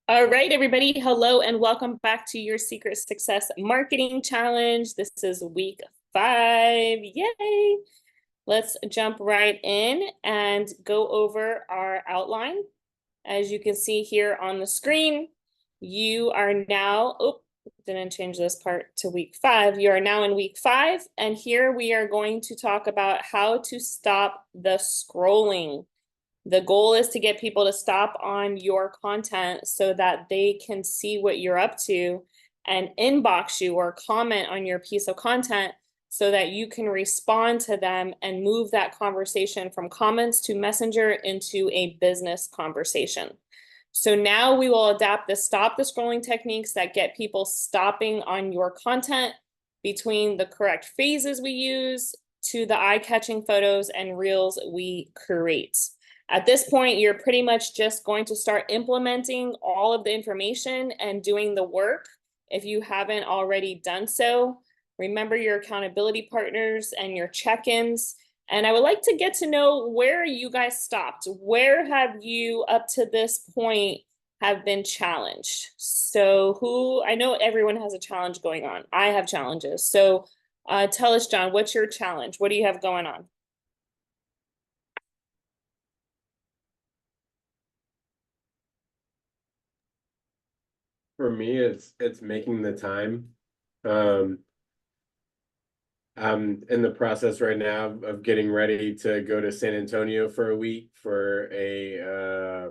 All right, everybody. Hello and welcome back to your Secret Success Marketing Challenge. This is week 5. Yay! Let's jump right in and go over our outline. As you can see here on the screen, you are now, didn't change this part to week 5. You are now in week 5, and here we are going to talk about how to stop the scrolling. The goal is to get people to stop on your content so that they can see what you're up to and inbox you or comment on your piece of content so that you can respond to them and move that conversation from comments to Messenger into a business conversation. So now we will adapt the stop the scrolling techniques that get people stopping on your content between the correct phases we use to the eye-catching photos and reels we create. At this point, you're pretty much just going to start implementing all of the information and doing the work if you haven't already done so. Remember your accountability partners and your check-ins. And I would like to get to know where you guys stopped. Where have you, up to this point, have been challenged? So I know everyone has a challenge going on. I have challenges. So tell us, John, what's your challenge? What do you have going on? For me, it's making the time. Um, I'm in the process right now of getting ready to go to San Antonio for a week for a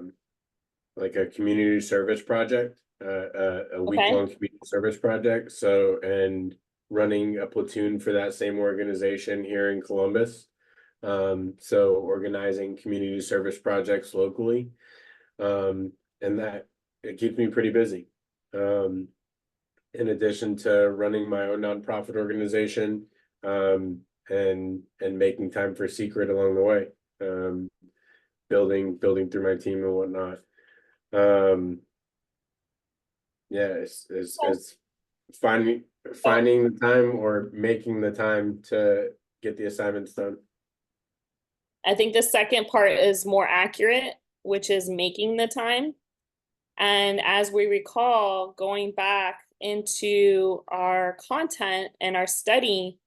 like a community service project, a Okay. week-long community service project. So, and running a platoon for that same organization here in Columbus. So organizing community service projects locally. And that it keeps me pretty busy. Um, in addition to running my own nonprofit organization, and making time for Secret along the way, building through my team and whatnot. Um, yeah, it's finding the time or making the time to get the assignments done. I think the second part is more accurate, which is making the time. And as we recall, going back into our content and our study,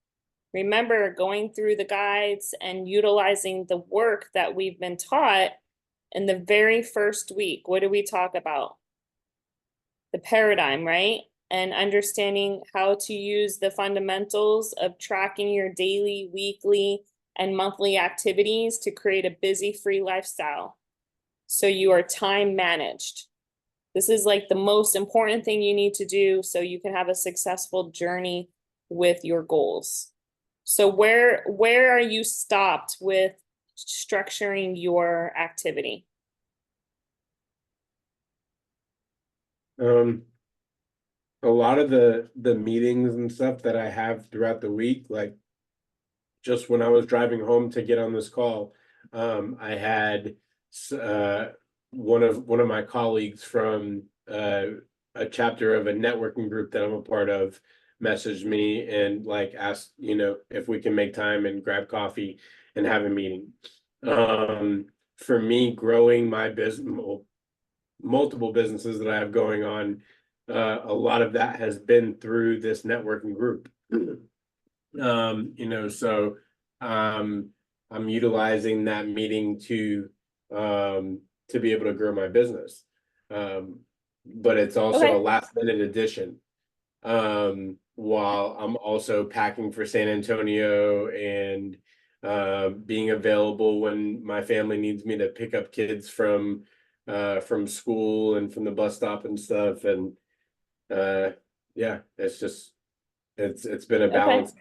remember going through the guides and utilizing the work that we've been taught in the very first week. What do we talk about? The paradigm, right? And understanding how to use the fundamentals of tracking your daily, weekly, and monthly activities to create a busy free lifestyle. So you are time managed. This is like the most important thing you need to do so you can have a successful journey with your goals. So where are you stopped with structuring your activity? Um, a lot of the meetings and stuff that I have throughout the week, like just when I was driving home to get on this call, I had uh, one of my colleagues from a chapter of a networking group that I'm a part of messaged me and like asked, if we can make time and grab coffee and have a meeting. For me, growing my business, multiple businesses that I have going on, a lot of that has been through this networking group. So um, I'm utilizing that meeting to be able to grow my business. But it's also a Okay. last minute addition. While I'm also packing for San Antonio and being available when my family needs me to pick up kids from school and from the bus stop and stuff. And yeah, it's been a Okay. balance.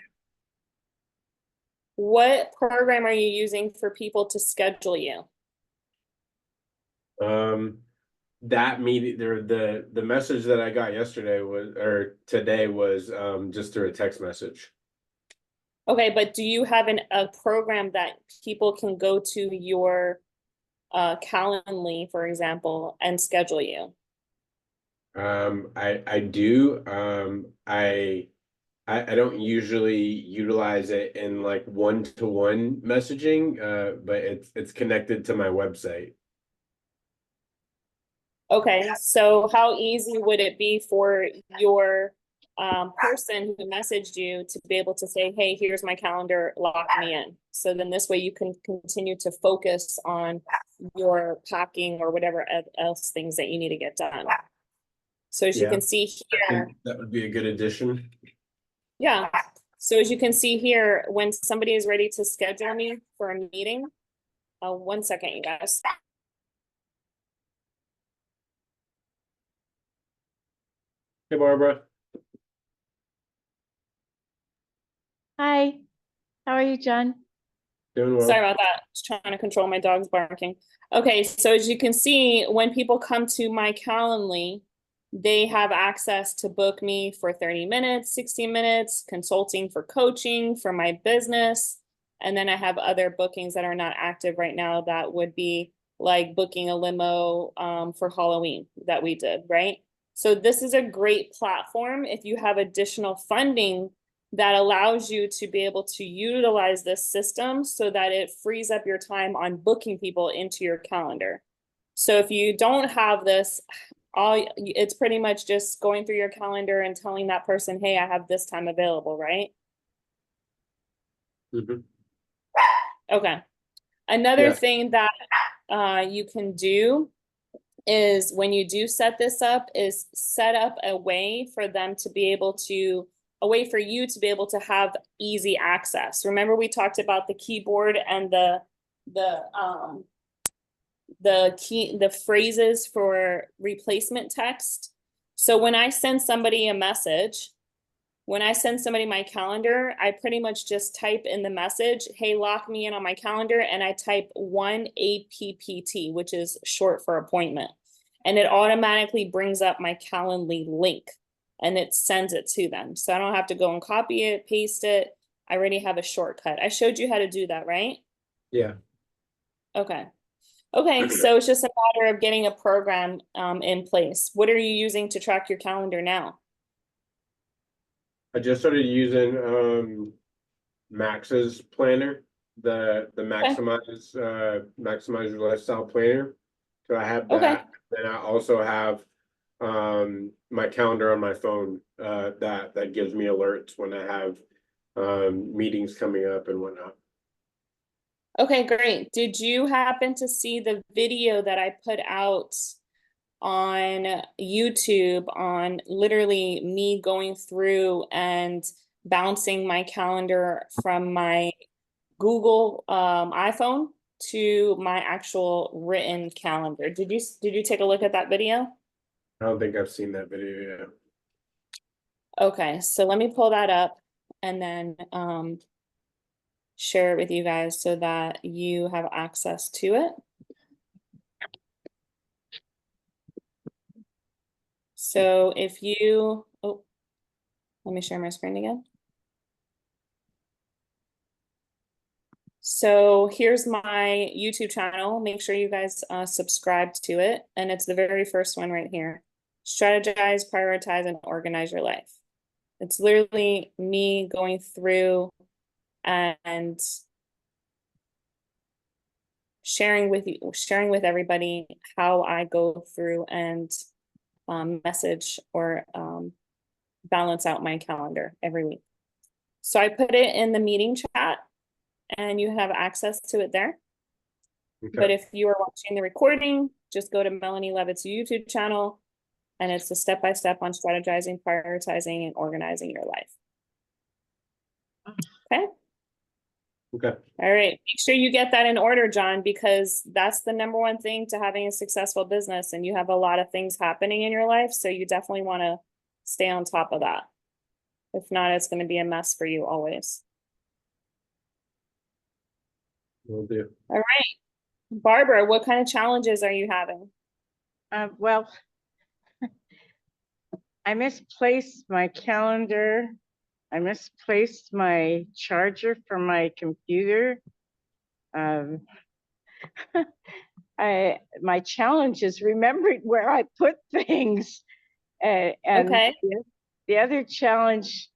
What program are you using for people to schedule you? Um, that meeting there, the message that I got yesterday was or today was just through a text message. Okay, but do you have a program that people can go to your Calendly, for example, and schedule you? I do. I don't usually utilize it in like one-to-one messaging, but it's connected to my website. Okay, so how easy would it be for your person who messaged you to be able to say, hey, here's my calendar, lock me in? So then this way you can continue to focus on your packing or whatever else things that you need to get done. So as you Yeah. can see I here, think that would be a good addition. yeah. So as you can see here, when somebody is ready to schedule me for a meeting, 1 second, you guys. Hey, Barbara. Hi, how are you, John? Doing well. Sorry about that. Just trying to control my dog's barking. Okay, so as you can see, when people come to my Calendly, they have access to book me for 30 minutes, 60 minutes, consulting for coaching for my business. And then I have other bookings that are not active right now that would be like booking a limo for Halloween that we did, right? So this is a great platform if you have additional funding that allows you to be able to utilize this system so that it frees up your time on booking people into your calendar. So if you don't have this, it's pretty much just going through your calendar and telling that person, hey, I have this time available, right? Mhm. Okay. Another Yeah. thing that you can do is when you do set this up is set up a way for them to be able to a way for you to be able to have easy access. Remember we talked about the keyboard and the phrases for replacement text. So when I send somebody a message, when I send somebody my calendar, I pretty much just type in the message, hey, lock me in on my calendar, and I type 1APPT, which is short for appointment. And it automatically brings up my Calendly link and it sends it to them. So I don't have to go and copy it, paste it. I already have a shortcut. I showed you how to do that, right? Yeah. Okay. Okay, so it's just a matter of getting a program in place. What are you using to track your calendar now? I just started using Max's planner, the Okay. maximize your lifestyle planner. So I have Okay. that. Then I also have my calendar on my phone that gives me alerts when I have meetings coming up and whatnot. Okay, great. Did you happen to see the video that I put out on YouTube on literally me going through and bouncing my calendar from my Google iPhone to my actual written calendar? Did you take a look at that video? I don't think I've seen that video yet. Okay, so let me pull that up and then share it with you guys so that you have access to it. So if you, oh, let me share my screen again. So here's my YouTube channel. Make sure you guys subscribe to it. And it's the very first one right here. Strategize, prioritize, and organize your life. It's literally me going through and sharing with everybody how I go through and message or balance out my calendar every week. So I put it in the meeting chat and you have access to it there. Okay. But if you are watching the recording, just go to Melanie Levitt's YouTube channel and it's a step-by-step on strategizing, prioritizing, and organizing your life. Okay. Okay. All right. Make sure you get that in order, John, because that's the number one thing to having a successful business. And you have a lot of things happening in your life. So you definitely want to stay on top of that. If not, it's going to be a mess for you always. Will do. All right. Barbara, what kind of challenges are you having? Well, I misplaced my calendar. I misplaced my charger for my computer. My challenge is remembering where I put things. And Okay. the other challenge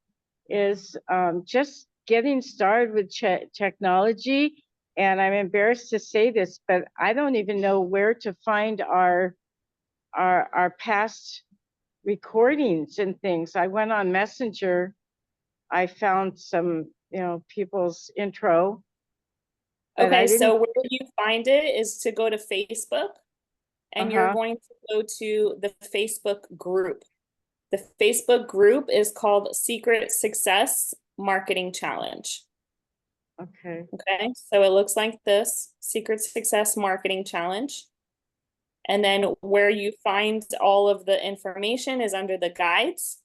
is just getting started with technology. And I'm embarrassed to say this, but I don't even know where to find our our past recordings and things. I went on Messenger. I found some, people's intro. But I Okay, didn't, so where you find it is to go to Facebook, and you're Uh-huh. going to go to the Facebook group. The Facebook group is called Secret Success Marketing Challenge. okay, Okay, so it looks like this, Secret Success Marketing Challenge. And then where you find all of the information is under the guides.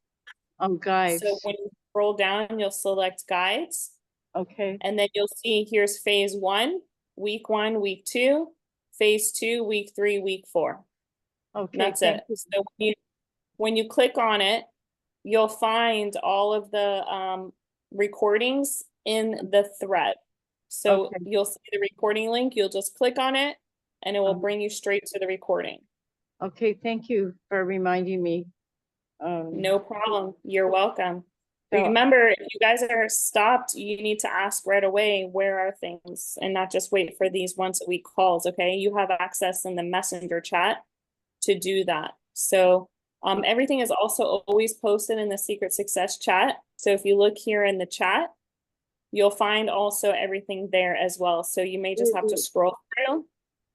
guys, So when you scroll down, you'll select guides. okay, And then you'll see here's phase 1, week 1, week 2, phase 2, week 3, week 4. okay, And that's thank it. you. So when you click on it, you'll find all of the recordings in the thread. So Okay. you'll see the recording link, you'll just click on it, and it will Uh-huh. bring you straight to the recording. Okay, thank you for reminding me. No problem. You're welcome. So- Remember, if you guys are stopped, you need to ask right away, where are things, and not just wait for these once a week calls, okay? You have access in the messenger chat to do that. So everything is also always posted in the Secret Success chat. So if you look here in the chat, you'll find also everything there as well. So you may just have to scroll through,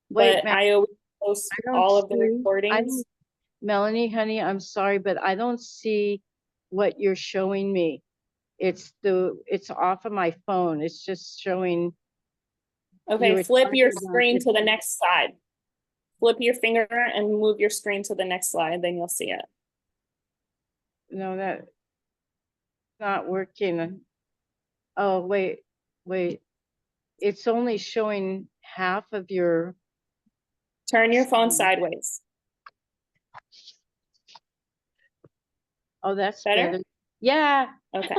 Wait, but ma'am, I always post I don't all of the see- I recordings. don't- Melanie, honey, I'm sorry, but I don't see what you're showing me. It's off of my phone. It's just showing. you Okay, were flip your talking about screen it. to the next slide. Flip your finger and move your screen to the next slide, then you'll see it. No, that's not working. Oh, wait. It's only showing half of your, Turn your phone screen. sideways. Oh, that's Better? better. Yeah. Okay.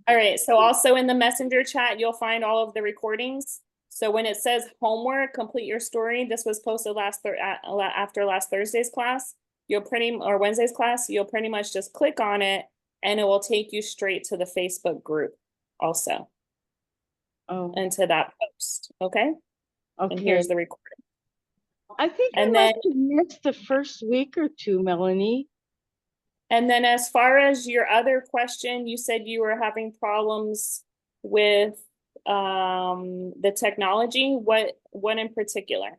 All right, so also in the messenger chat, you'll find all of the recordings. So when it says homework, complete your story, this was posted after last Thursday's class, or Wednesday's class, you'll pretty much just click on it and it will take you straight to the Facebook group also, Oh, and to that post, okay? And okay. here's the recording. I think I And must have missed the first week or two, Melanie. And then as far as your other question, you said you were having problems with the technology. What in particular?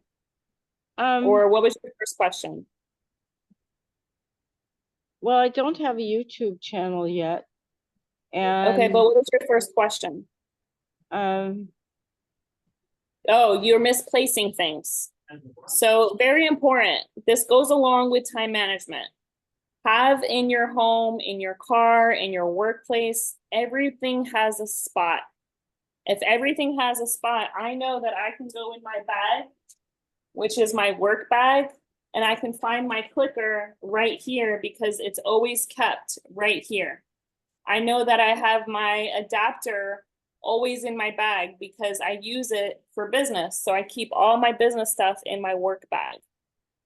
Or what was your first question? Well, I don't have a YouTube channel yet. Okay, And but what was your first question? Oh, you're misplacing things. So very important. This goes along with time management. Have in your home, in your car, in your workplace, everything has a spot. If everything has a spot, I know that I can go in my bag, which is my work bag, and I can find my clicker right here because it's always kept right here. I know that I have my adapter always in my bag because I use it for business. So I keep all my business stuff in my work bag.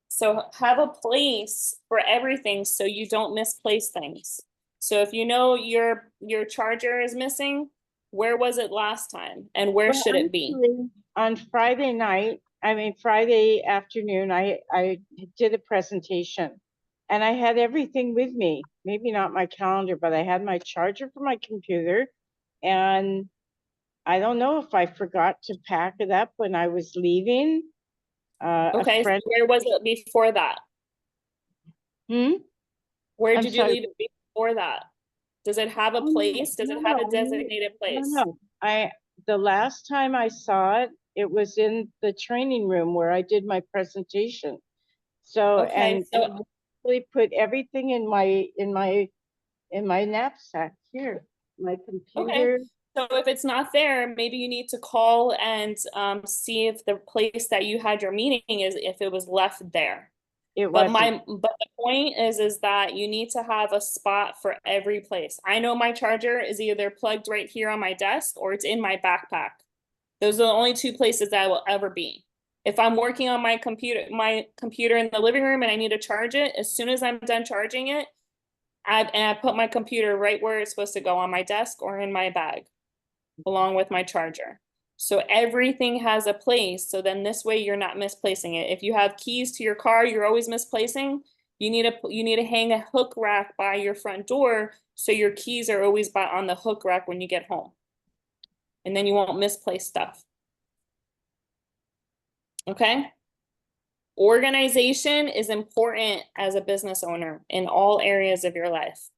So have a place for everything so you don't misplace things. So if you know your charger is missing, where was it last time and where should it be? On Friday afternoon, I did a presentation and I had everything with me. Maybe not my calendar, but I had my charger for my computer. And I don't know if I forgot to pack it up when I was leaving. Okay, so where was it before that? Where I'm did you sorry. leave it before that? Does it have a place? Does it have a designated place? No. The last time I saw it, it was in the training room where I did my presentation. So, Okay, and so I really put everything in my knapsack here, my computer. so if it's not there, maybe you need to call and see if the place that you had your meeting is, if it was left there. But the point is that you need to have a spot for every place. I know my charger is either plugged right here on my desk or it's in my backpack. Those are the only two places that I will ever be. If I'm working on my computer in the living room and I need to charge it, as soon as I'm done charging it, I put my computer right where it's supposed to go, on my desk or in my bag, along with my charger. So everything has a place. So then this way you're not misplacing it. If you have keys to your car, you're always misplacing. You need to hang a hook rack by your front door so your keys are always on the hook rack when you get home. And then you won't misplace stuff. Okay? Organization is important as a business owner in all areas of your life.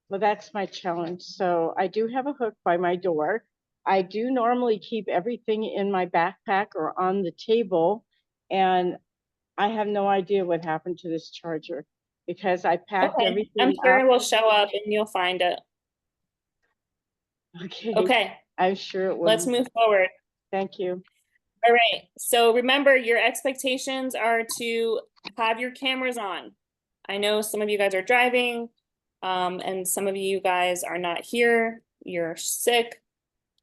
Well, that's my challenge. So I do have a hook by my door. I do normally keep everything in my backpack or on the table, and I have no idea what happened to this charger because I packed Okay, everything I'm sure up. it will show up and you'll find it. Okay, Okay, I'm sure it will. let's move forward. Thank you. All right, so remember your expectations are to have your cameras on. I know some of you guys are driving, and some of you guys are not here, you're sick.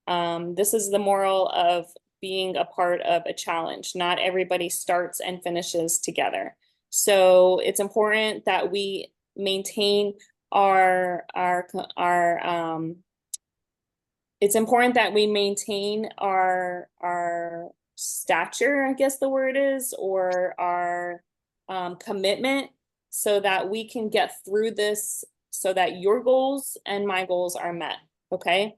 This is the moral of being a part of a challenge. Not everybody starts and finishes together. So it's important that we maintain it's important that we maintain our stature, I guess the word is, or our commitment so that we can get through this so that your goals and my goals are met, okay?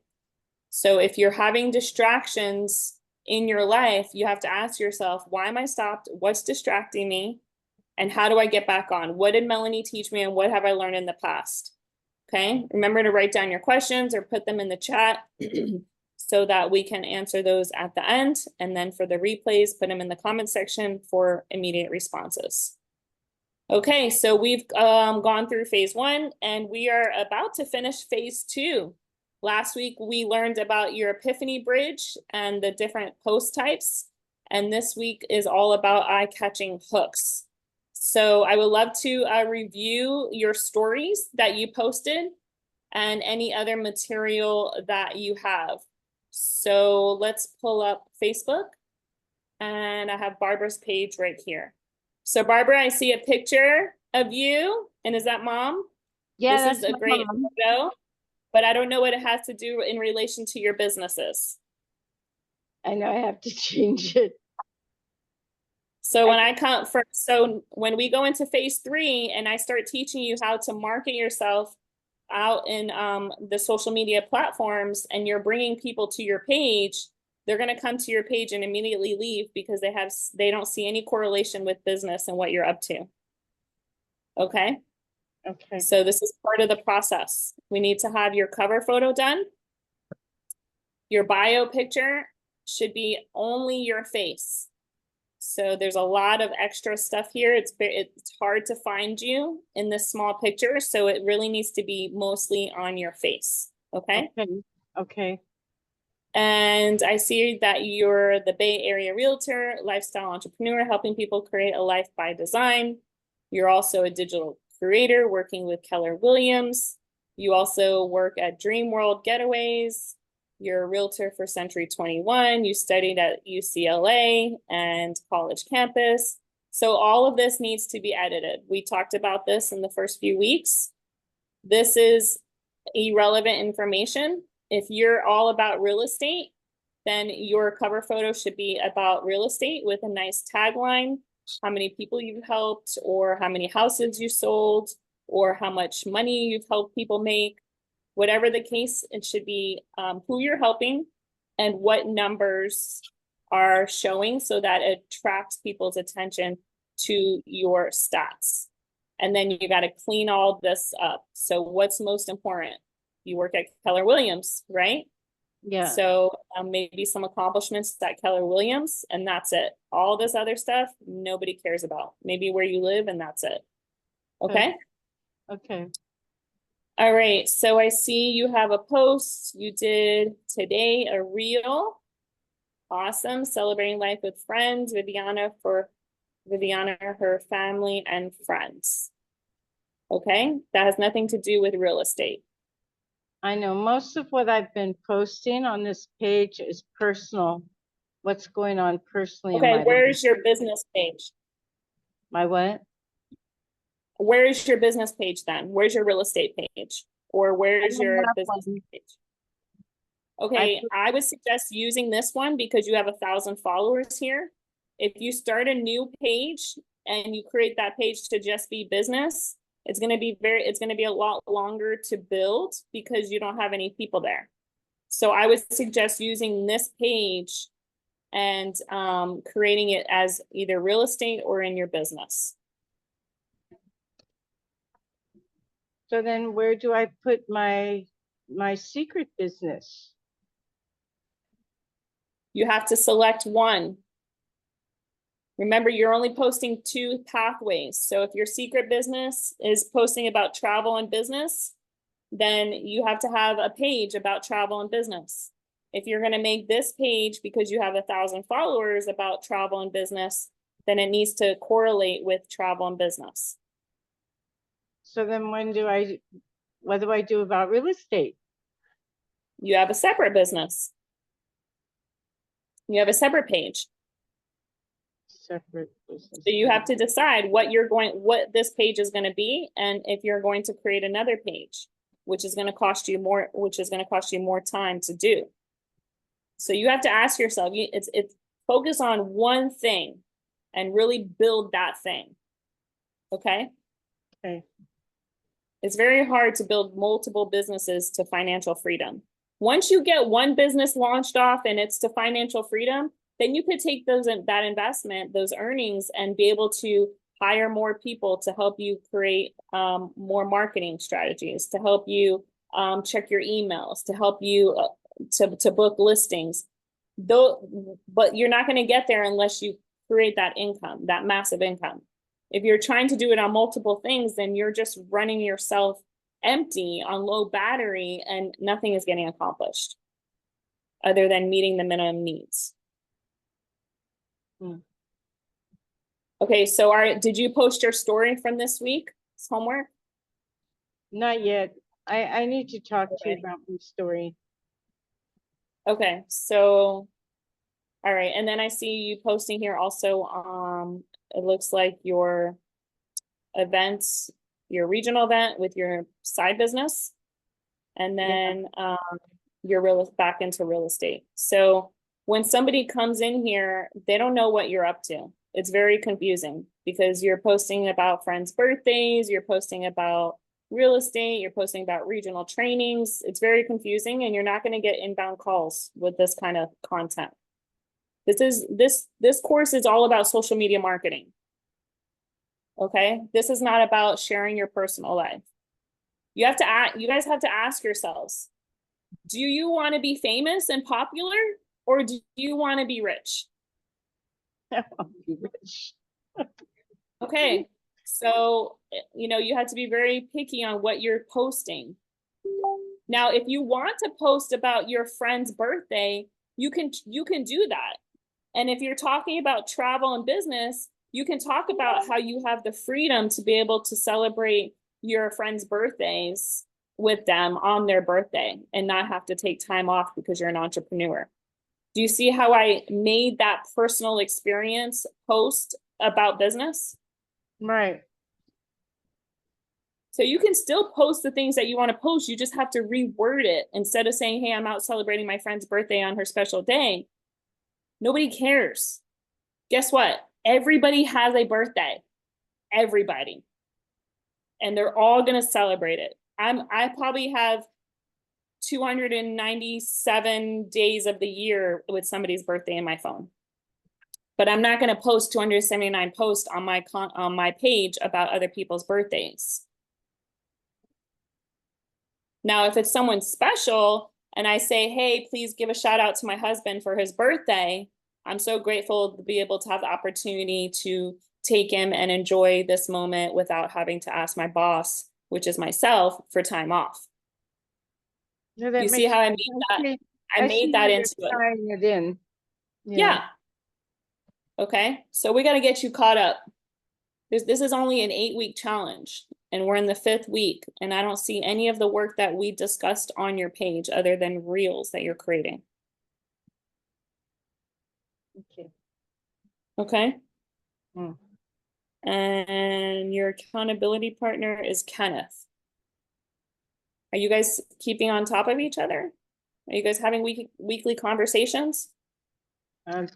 So if you're having distractions in your life, you have to ask yourself, why am I stopped? What's distracting me? And how do I get back on? What did Melanie teach me and what have I learned in the past? Okay, remember to write down your questions or put them in the chat so that we can answer those at the end. And then for the replays, put them in the comment section for immediate responses. Okay, so we've gone through phase 1 and we are about to finish phase 2. Last week, we learned about your Epiphany Bridge and the different post types. And this week is all about eye-catching hooks. So I would love to review your stories that you posted and any other material that you have. So let's pull up Facebook. And I have Barbara's page right here. So Barbara, I see a picture of you. And is that Mom? Yeah, This is that's a my great mom. photo, but I don't know what it has to do in relation to your businesses. I know I have to change it. So when we go into phase 3 and I start teaching you how to market yourself out in the social media platforms and you're bringing people to your page, they're going to come to your page and immediately leave because they don't see any correlation with business and what you're up to. Okay? Okay. So this is part of the process. We need to have your cover photo done. Your bio picture should be only your face. So there's a lot of extra stuff here. It's hard to find you in this small picture. So it really needs to be mostly on your face. Okay. Okay. Okay. And I see that you're the Bay Area realtor, lifestyle entrepreneur, helping people create a life by design. You're also a digital creator working with Keller Williams. You also work at Dream World Getaways. You're a realtor for Century 21. You studied at UCLA and college campus. So all of this needs to be edited. We talked about this in the first few weeks. This is irrelevant information. If you're all about real estate, then your cover photo should be about real estate with a nice tagline, how many people you've helped, or how many houses you sold, or how much money you've helped people make. Whatever the case, it should be who you're helping and what numbers are showing so that it attracts people's attention to your stats. And then you got to clean all this up. So what's most important? You work at Keller Williams, right? Yeah. So maybe some accomplishments at Keller Williams, and that's it. All this other stuff, nobody cares about. Maybe where you live, and that's it. Okay? Okay. All right, so I see you have a post. You did today a reel. Awesome, celebrating life with friends, Viviana, her family and friends. Okay, that has nothing to do with real estate. I know most of what I've been posting on this page is personal. What's going on personally in my Okay, life. where's your business page? My what? Where is your business page then? Where's your real estate page? Or where's don't your have business one. page? Okay, I would suggest using this one because you have 1,000 followers here. If you start a new page and you create that page to just be business, it's gonna be a lot longer to build because you don't have any people there. So I would suggest using this page and creating it as either real estate or in your business. So then where do I put my secret business? You have to select one. Remember, you're only posting 2 pathways. So if your secret business is posting about travel and business, then you have to have a page about travel and business. If you're going to make this page because you have 1,000 followers about travel and business, then it needs to correlate with travel and business. So then what do I do about real estate? You have a separate business. You have a separate page. Separate business. So you have to decide what this page is going to be, and if you're going to create another page, which is going to cost you more time to do. So you have to ask yourself, it's focus on one thing and really build that thing. Okay? Okay. It's very hard to build multiple businesses to financial freedom. Once you get one business launched off and it's to financial freedom, then you could take that investment, those earnings, and be able to hire more people to help you create more marketing strategies, to help you check your emails, to help you to book listings. But you're not going to get there unless you create that income, that massive income. If you're trying to do it on multiple things, then you're just running yourself empty on low battery and nothing is getting accomplished other than meeting the minimum needs. Okay, so did you post your story from this week? It's homework? Not yet. I need to talk to you Okay. about my story. Okay, so, all right, and then I see you posting here also, it looks like your events, your regional event with your side business, and then you're back into real estate. So when somebody comes in here, they don't know what you're up to. It's very confusing because you're posting about friends' birthdays, you're posting about real estate, you're posting about regional trainings. It's very confusing and you're not going to get inbound calls with this kind of content. This course is all about social media marketing. Okay? This is not about sharing your personal life. You guys have to ask yourselves, do you want to be famous and popular or do you want to be rich? I want to be rich. Okay, so, you have to be very picky on what you're posting. Now, if you want to post about your friend's birthday, you can do that. And if you're talking about travel and business, you can talk about how you have the freedom to be able to celebrate your friends' birthdays with them on their birthday and not have to take time off because you're an entrepreneur. Do you see how I made that personal experience post about business? Right. So you can still post the things that you want to post. You just have to reword it. Instead of saying, hey, I'm out celebrating my friend's birthday on her special day. Nobody cares. Guess what? Everybody has a birthday. Everybody. And they're all going to celebrate it. I probably have 297 days of the year with somebody's birthday in my phone. But I'm not going to post 279 posts on my page about other people's birthdays. Now, if it's someone special and I say, hey, please give a shout out to my husband for his birthday, I'm so grateful to be able to have the opportunity to take him and enjoy this moment without having to ask my boss, which is myself, for time off. No, that You see makes how I sense. made that? I see made how that you're into it. tying it in. Yeah. Okay. So we got to get you caught up. This is only an 8-week challenge and we're in the 5th week and I don't see any of the work that we discussed on your page other than reels that you're creating. Okay. Okay. Hmm. And your accountability partner is Kenneth. Are you guys keeping on top of each other? Are you guys having weekly conversations?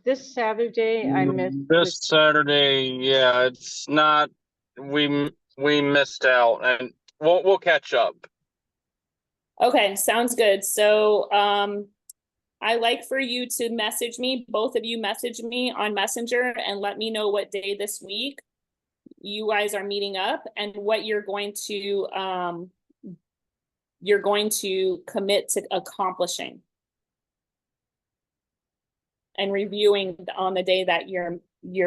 This Saturday, I missed. This Saturday, yeah, it's not, we missed out, and we'll catch up. Okay, sounds good. So, I like for you to message me, both of you message me on Messenger and let me know what day this week you guys are meeting up and what you're going to commit to accomplishing and reviewing on the day that you're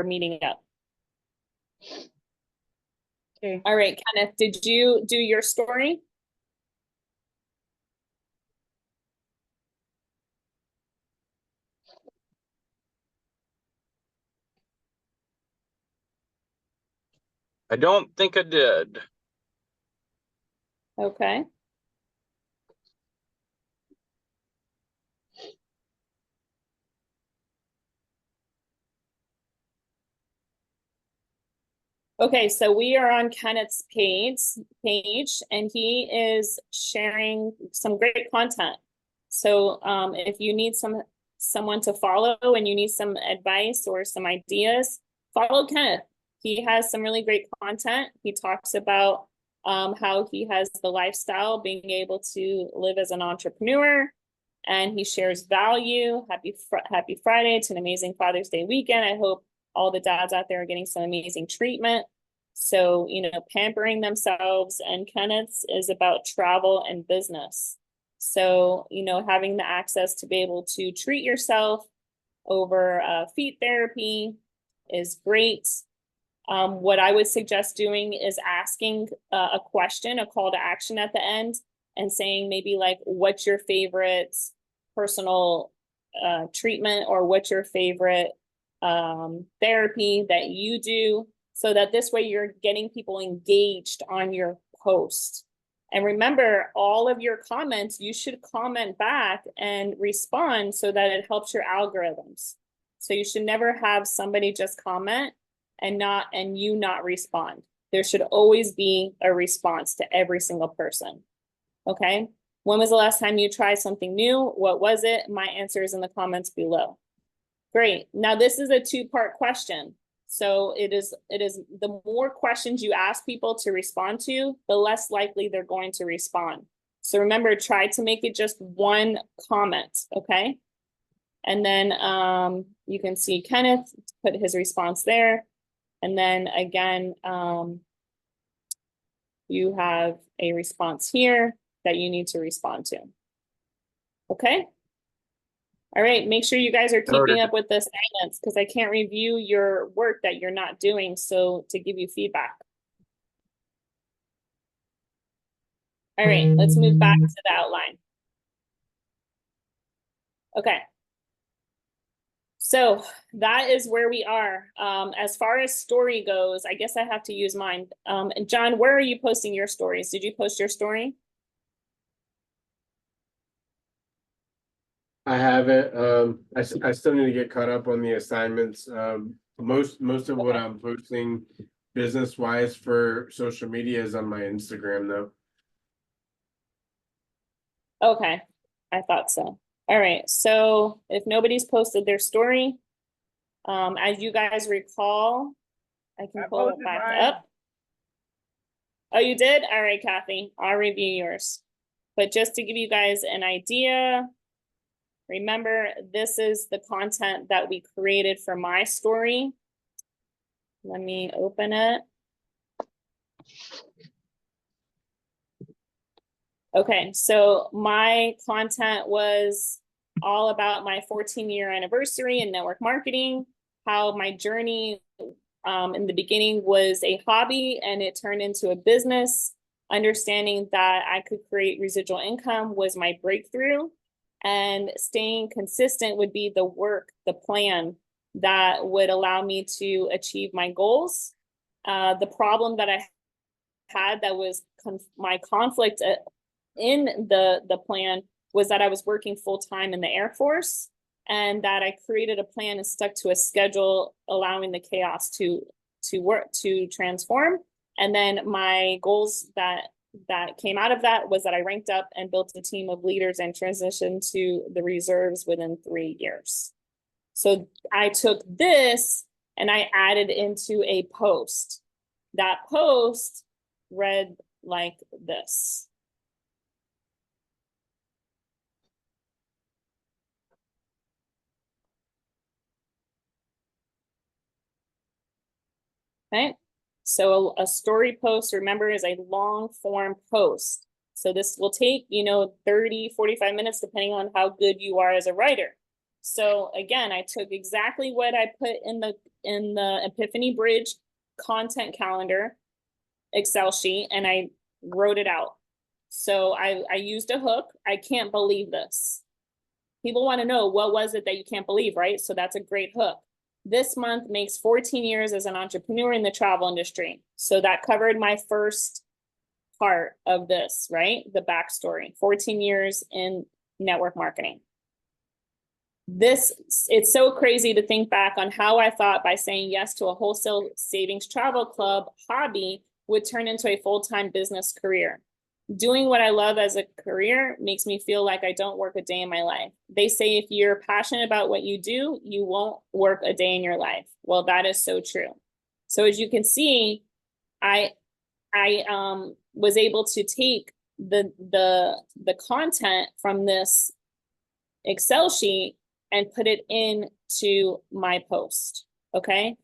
meeting up. Okay. All right, Kenneth, did you do your story? I don't think I did. Okay. Okay, so we are on Kenneth's page, and he is sharing some great content. So if you need someone to follow and you need some advice or some ideas, follow Kenneth. He has some really great content. He talks about how he has the lifestyle, being able to live as an entrepreneur, and he shares value. Happy Friday to an amazing Father's Day weekend. I hope all the dads out there are getting some amazing treatment. So, pampering themselves, and Kenneth's is about travel and business. So, having the access to be able to treat yourself over feet therapy is great. What I would suggest doing is asking a question, a call to action at the end, and saying maybe like, what's your favorite personal treatment, or what's your favorite therapy that you do, so that this way you're getting people engaged on your post. And remember, all of your comments, you should comment back and respond so that it helps your algorithms. So you should never have somebody just comment and you not respond. There should always be a response to every single person. Okay? When was the last time you tried something new? What was it? My answer is in the comments below. Great. Now this is a two-part question. So it is the more questions you ask people to respond to, the less likely they're going to respond. So remember, try to make it just one comment, okay? And then you can see Kenneth put his response there. And then again, you have a response here that you need to respond to. Okay? All right, make sure you guys are keeping up with the assignments, because I can't review your work that you're not doing, so to give you feedback. All right, let's move back to the outline. Okay. So that is where we are. As far as story goes, I guess I have to use mine. And John, where are you posting your stories? Did you post your story? I haven't. I still need to get caught up on the assignments. Most of what I'm posting business wise for social media is on my Instagram though. Okay, I thought so. All right, so if nobody's posted their story, as you guys recall, I can pull it back up. Oh, you did? All right, Kathy, I'll review yours. But just to give you guys an idea, remember, this is the content that we created for my story. Let me open it. Okay, so my content was all about my 14-year anniversary in network marketing, how my journey in the beginning was a hobby and it turned into a business. Understanding that I could create residual income was my breakthrough, and staying consistent would be the work, the plan that would allow me to achieve my goals. The problem that I had that was my conflict in the plan was that I was working full-time in the Air Force, and that I created a plan and stuck to a schedule, allowing the chaos to work, to transform. And then my goals that that came out of that was that I ranked up and built a team of leaders and transitioned to the reserves within 3 years. So I took this and I added into a post. That post read like this. Okay, so a story post, remember, is a long form post. So this will take, 30, 45 minutes, depending on how good you are as a writer. So again, I took exactly what I put in the Epiphany Bridge content calendar Excel sheet and I wrote it out. So I used a hook. I can't believe this. People want to know, what was it that you can't believe, right? So that's a great hook. This month makes 14 years as an entrepreneur in the travel industry. So that covered my first part of this, right? The backstory, 14 years in network marketing. It's so crazy to think back on how I thought by saying yes to a wholesale savings travel club hobby would turn into a full-time business career. Doing what I love as a career makes me feel like I don't work a day in my life. They say if you're passionate about what you do, you won't work a day in your life. Well, that is so true. So as you can see, I was able to take the content from this Excel sheet and put it into my post, okay?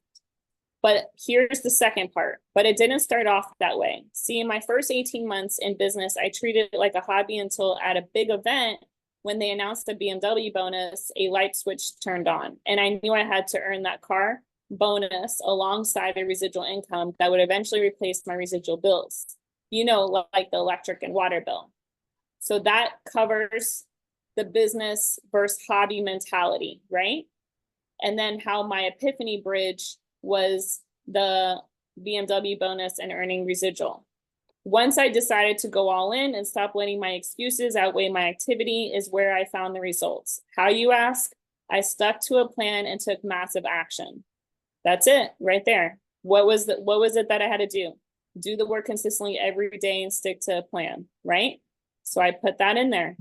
But here's the second part, but it didn't start off that way. See, in my first 18 months in business, I treated it like a hobby until at a big event, when they announced the BMW bonus, a light switch turned on. And I knew I had to earn that car bonus alongside a residual income that would eventually replace my residual bills, like the electric and water bill. So that covers the business versus hobby mentality, right? And then how my Epiphany Bridge was the BMW bonus and earning residual. Once I decided to go all in and stop letting my excuses outweigh my activity is where I found the results. How, you ask? I stuck to a plan and took massive action. That's it right there. What was it that I had to do? Do the work consistently every day and stick to a plan, right? So I put that in there.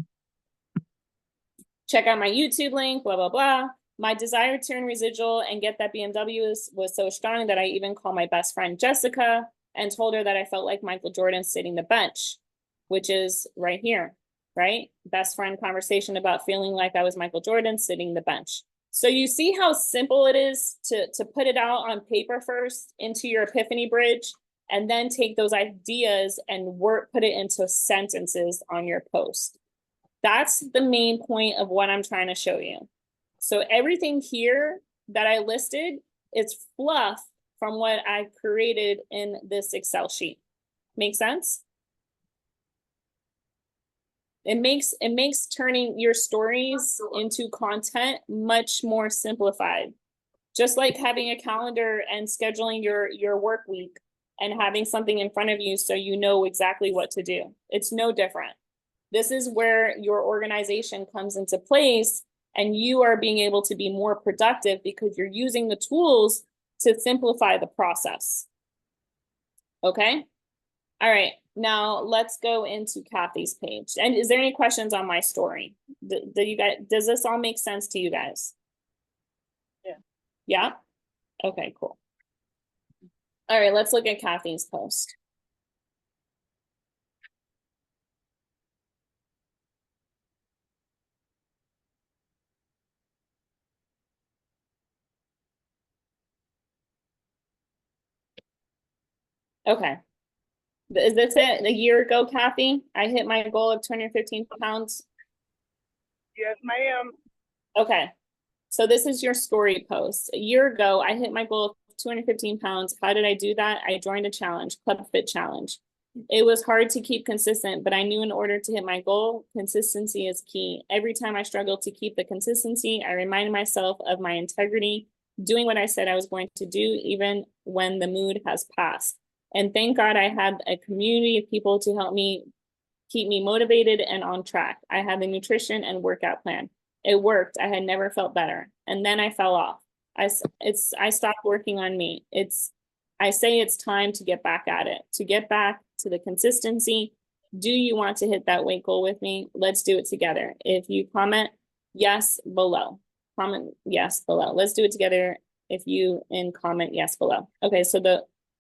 Check out my YouTube link, blah, blah, blah. My desire to earn residual and get that BMW was so strong that I even called my best friend Jessica and told her that I felt like Michael Jordan sitting the bench, which is right here, right? Best friend conversation about feeling like I was Michael Jordan sitting the bench. So you see how simple it is to put it out on paper first into your Epiphany Bridge, and then take those ideas and put it into sentences on your post. That's the main point of what I'm trying to show you. So everything here that I listed is fluff from what I created in this Excel sheet. Make sense? It makes turning your stories into content much more simplified. Just like having a calendar and scheduling your work week and having something in front of you so you know exactly what to do. It's no different. This is where your organization comes into place and you are being able to be more productive because you're using the tools to simplify the process. Okay? All right, now let's go into Kathy's page. And is there any questions on my story? Does this all make sense to you guys? Yeah. Yeah? Okay, cool. All right, let's look at Kathy's post. Okay. Is this it? A year ago, Kathy, I hit my goal of 215 pounds. Yes, ma'am. Okay. So this is your story post. A year ago, I hit my goal of 215 pounds. How did I do that? I joined a challenge, Club Fit Challenge. It was hard to keep consistent, but I knew in order to hit my goal, consistency is key. Every time I struggled to keep the consistency, I reminded myself of my integrity, doing what I said I was going to do, even when the mood has passed. And thank God I had a community of people to help me keep me motivated and on track. I had the nutrition and workout plan. It worked. I had never felt better. And then I fell off. I stopped working on me. I say it's time to get back at it, to get back to the consistency Do you want to hit that weight goal with me? Let's do it together. If you comment yes below, comment yes below. Let's do it together. If you comment yes below. Okay, so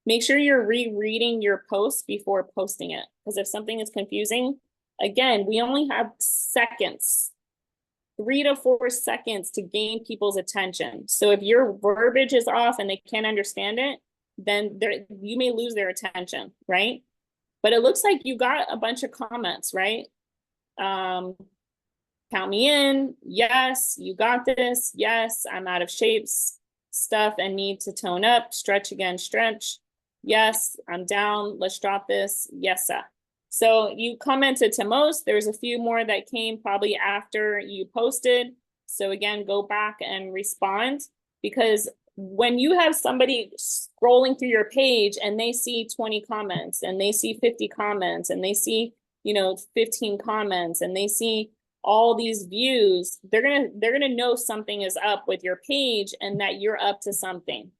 make sure you're rereading your post before posting it. Because if something is confusing, again, we only have seconds, 3 to 4 seconds to gain people's attention. So if your verbiage is off and they can't understand it, then you may lose their attention, right? But it looks like you got a bunch of comments, right? Count me in. Yes, you got this. Yes, I'm out of shapes, stuff, and need to tone up. Stretch again, stretch. Yes, I'm down. Let's drop this. Yes, sir. So you commented to most. There's a few more that came probably after you posted. So again, go back and respond, because when you have somebody scrolling through your page and they see 20 comments and they see 50 comments and they see, 15 comments and they see all these views, they're gonna know something is up with your page and that you're up to something.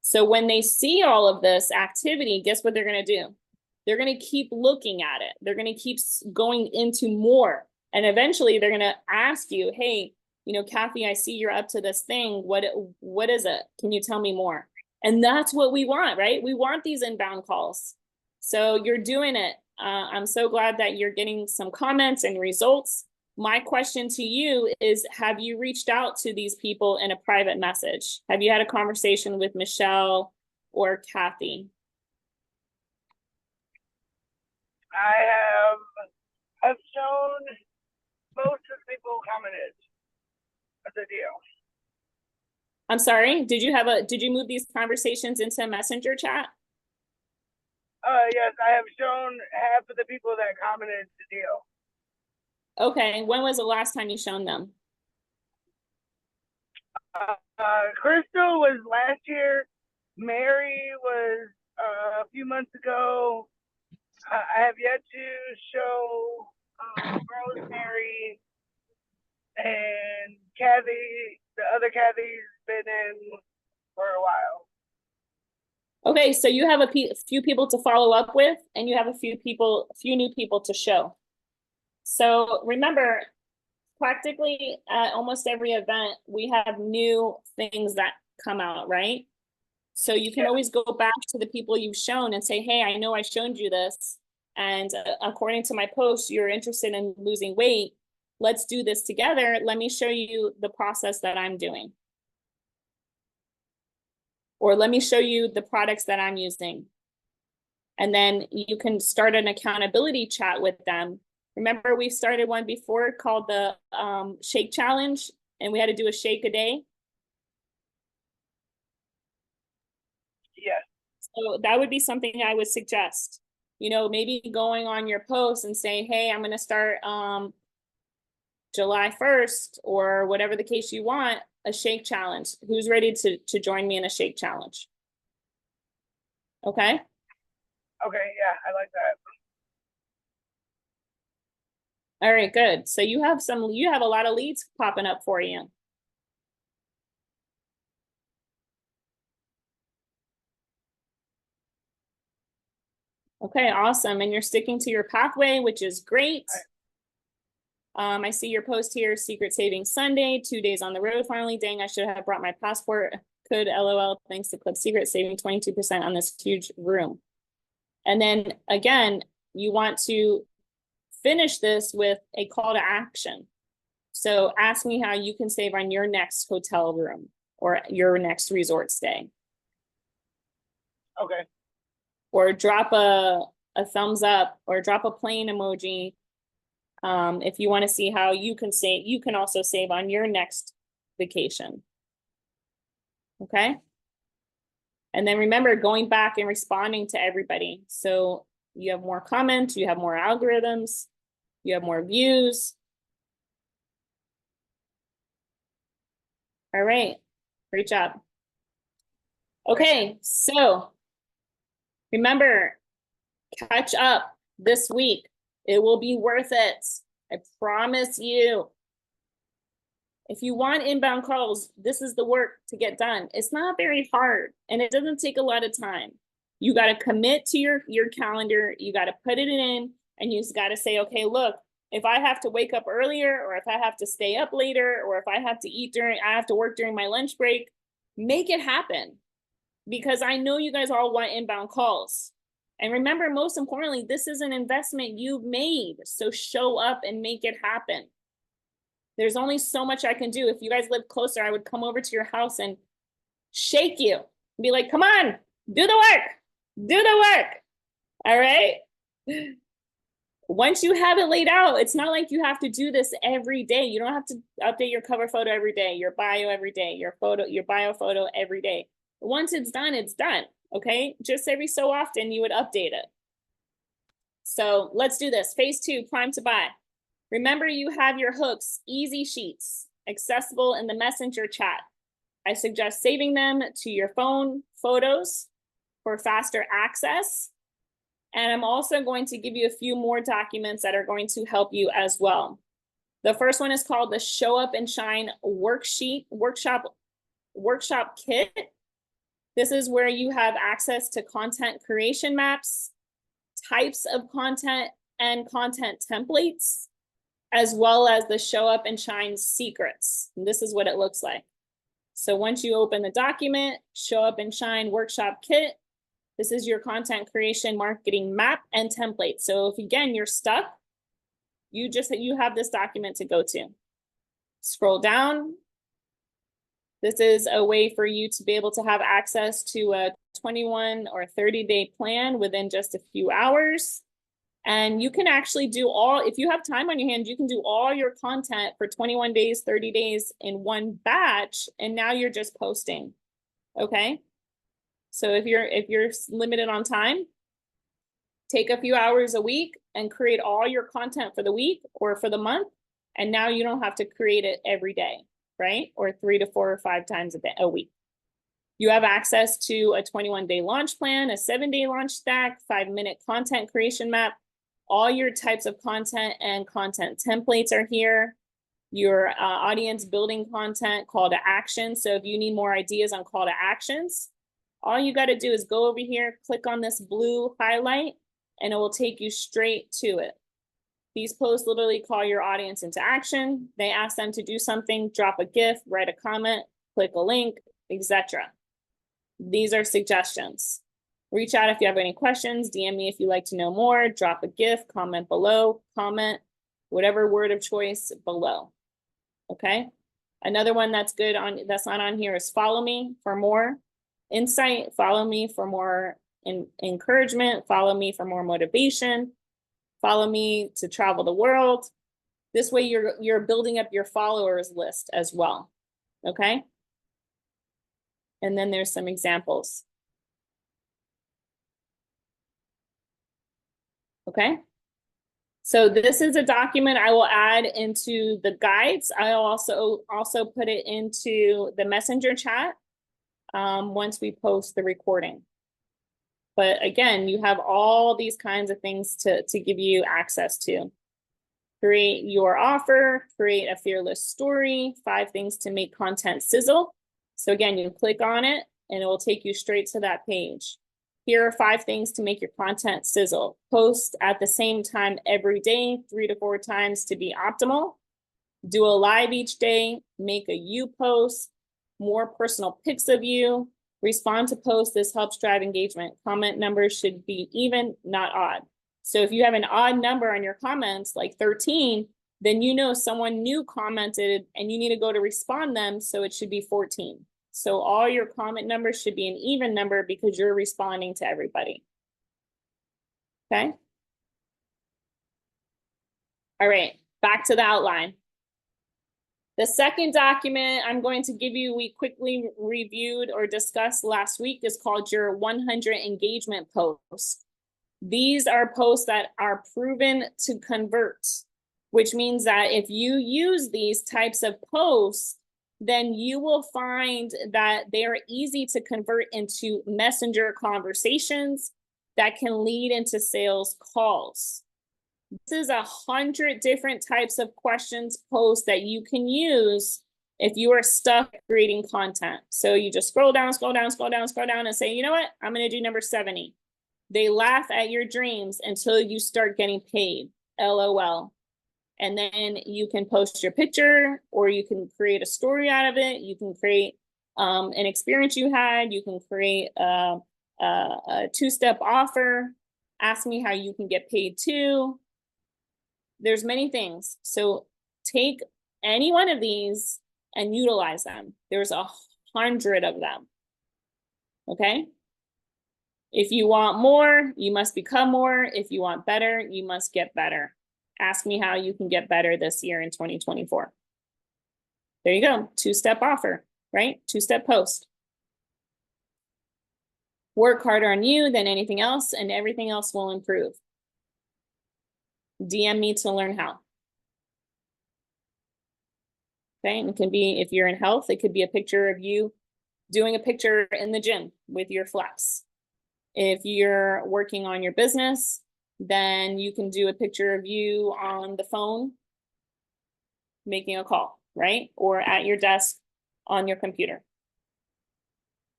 So when they see all of this activity, guess what they're gonna do? They're gonna keep looking at it. They're gonna keep going into more. And eventually they're gonna ask you, hey, Kathy, I see you're up to this thing. What is it? Can you tell me more? And that's what we want, right? We want these inbound calls. So you're doing it. I'm so glad that you're getting some comments and results. My question to you is, have you reached out to these people in a private message? Have you had a conversation with Michelle or Kathy? I've shown most of the people commented. That's the deal. I'm sorry, did you move these conversations into a messenger chat? Yes, I have shown half of the people that commented the deal. Okay, when was the last time you shown them? Crystal was last year. Mary was a few months ago. I have yet to show Rosemary, and Kathy, the other Kathy's been in for a while. Okay, so you have a few people to follow up with, and you have a few new people to show. So remember, practically at almost every event, we have new things that come out, right? So you can always go back to the people you've shown and say, hey, I know I showed you this. And according to my post, you're interested in losing weight. Let's do this together. Let me show you the process that I'm doing. Or let me show you the products that I'm using. And then you can start an accountability chat with them. Remember, we started one before called the Shake Challenge, and we had to do a shake a day. Yes. So that would be something I would suggest. Maybe going on your post and saying, hey, I'm going to start July 1st, or whatever the case you want, a shake challenge. Who's ready to join me in a shake challenge? Okay. Okay, yeah, I like that. All right, good. So you have a lot of leads popping up for you. Okay, awesome. And you're sticking to your pathway, which is great. I see your post here, Secret Savings Sunday, 2 days on the road finally. Dang, I should have brought my passport. Could LOL, thanks to Club Secret, saving 22% on this huge room. And then again, you want to finish this with a call to action. So ask me how you can save on your next hotel room or your next resort stay. Okay. Or drop a thumbs up or drop a plane emoji. If you want to see how you can save, you can also save on your next vacation. Okay. And then remember, going back and responding to everybody. So you have more comments, you have more algorithms, you have more views. All right, great job. Okay, so remember, catch up this week. It will be worth it. I promise you. If you want inbound calls, this is the work to get done. It's not very hard, and it doesn't take a lot of time. You got to commit to your calendar. You got to put it in, And you just got to say, okay, look, if I have to wake up earlier, or if I have to stay up later, or if I have to work during my lunch break, make it happen. Because I know you guys all want inbound calls. And remember, most importantly, this is an investment you've made. So show up and make it happen. There's only so much I can do. If you guys live closer, I would come over to your house and shake you. Be like, come on, do the work. Do the work. All right. Once you have it laid out, it's not like you have to do this every day. You don't have to update your cover photo every day, your bio every day, your bio photo every day. Once it's done, it's done. Okay. Just every so often you would update it. So let's do this. Phase 2, prime to buy. Remember, you have your hooks, easy sheets, accessible in the messenger chat. I suggest saving them to your phone photos for faster access. And I'm also going to give you a few more documents that are going to help you as well. The first one is called the Show Up and Shine workshop kit. This is where you have access to content creation maps, types of content, and content templates, as well as the Show Up and Shine secrets. And this is what it looks like. So once you open the document, Show Up and Shine workshop kit, this is your content creation marketing map and template. So if again, you're stuck, you have this document to go to. Scroll down. This is a way for you to be able to have access to a 21 or 30-day plan within just a few hours. And you can actually do if you have time on your hands, you can do all your content for 21 days, 30 days in one batch. And now you're just posting. Okay. So if you're limited on time, take a few hours a week and create all your content for the week or for the month. And now you don't have to create it every day, right? Or 3 to 4 or 5 times a week. You have access to a 21-day launch plan, a 7-day launch stack, 5-minute content creation map. All your types of content and content templates are here. Your audience building content, call to action. So if you need more ideas on call to actions, all you got to do is go over here, click on this blue highlight, and it will take you straight to it. These posts literally call your audience into action. They ask them to do something, drop a GIF, write a comment, click a link, etc. These are suggestions. Reach out if you have any questions, DM me if you'd like to know more, drop a GIF, comment below, comment, whatever word of choice below. Okay. Another one that's good that's not on here is follow me for more insight, follow me for more encouragement, follow me for more motivation, follow me to travel the world. This way you're building up your followers list as well. Okay. And then there's some examples. Okay. So this is a document I will add into the guides. I'll also put it into the messenger chat once we post the recording. But again, you have all these kinds of things to give you access to. Create your offer, create a fearless story, 5 things to make content sizzle. So again, you click on it and it will take you straight to that page. Here are 5 things to make your content sizzle. Post at the same time every day, 3 to 4 times to be optimal. Do a live each day, make a you post, more personal pics of you, respond to posts. This helps drive engagement. Comment numbers should be even, not odd. So if you have an odd number on your comments, like 13, then you know someone new commented and you need to go to respond them, so it should be 14. So all your comment numbers should be an even number because you're responding to everybody. Okay. All right, back to the outline. The second document I'm going to give you, we quickly reviewed or discussed last week, is called your 100 engagement posts. These are posts that are proven to convert, which means that if you use these types of posts, then you will find that they are easy to convert into messenger conversations that can lead into sales calls. This is 100 different types of questions posts that you can use if you are stuck creating content. So you just scroll down, scroll down, scroll down, scroll down and say, you know what? I'm going to do number 70. They laugh at your dreams until you start getting paid. LOL. And then you can post your picture, or you can create a story out of it. You can create an experience you had. You can create a two-step offer. Ask me how you can get paid too. There's many things. So take any one of these and utilize them. There's 100 of them. Okay? If you want more, you must become more. If you want better, you must get better. Ask me how you can get better this year in 2024. There you go. Two-step offer, right? Two-step post. Work harder on you than anything else, and everything else will improve. DM me to learn how. Okay, and it can be, if you're in health, it could be a picture of you doing a picture in the gym with your flex. If you're working on your business, then you can do a picture of you on the phone making a call, right? Or at your desk on your computer.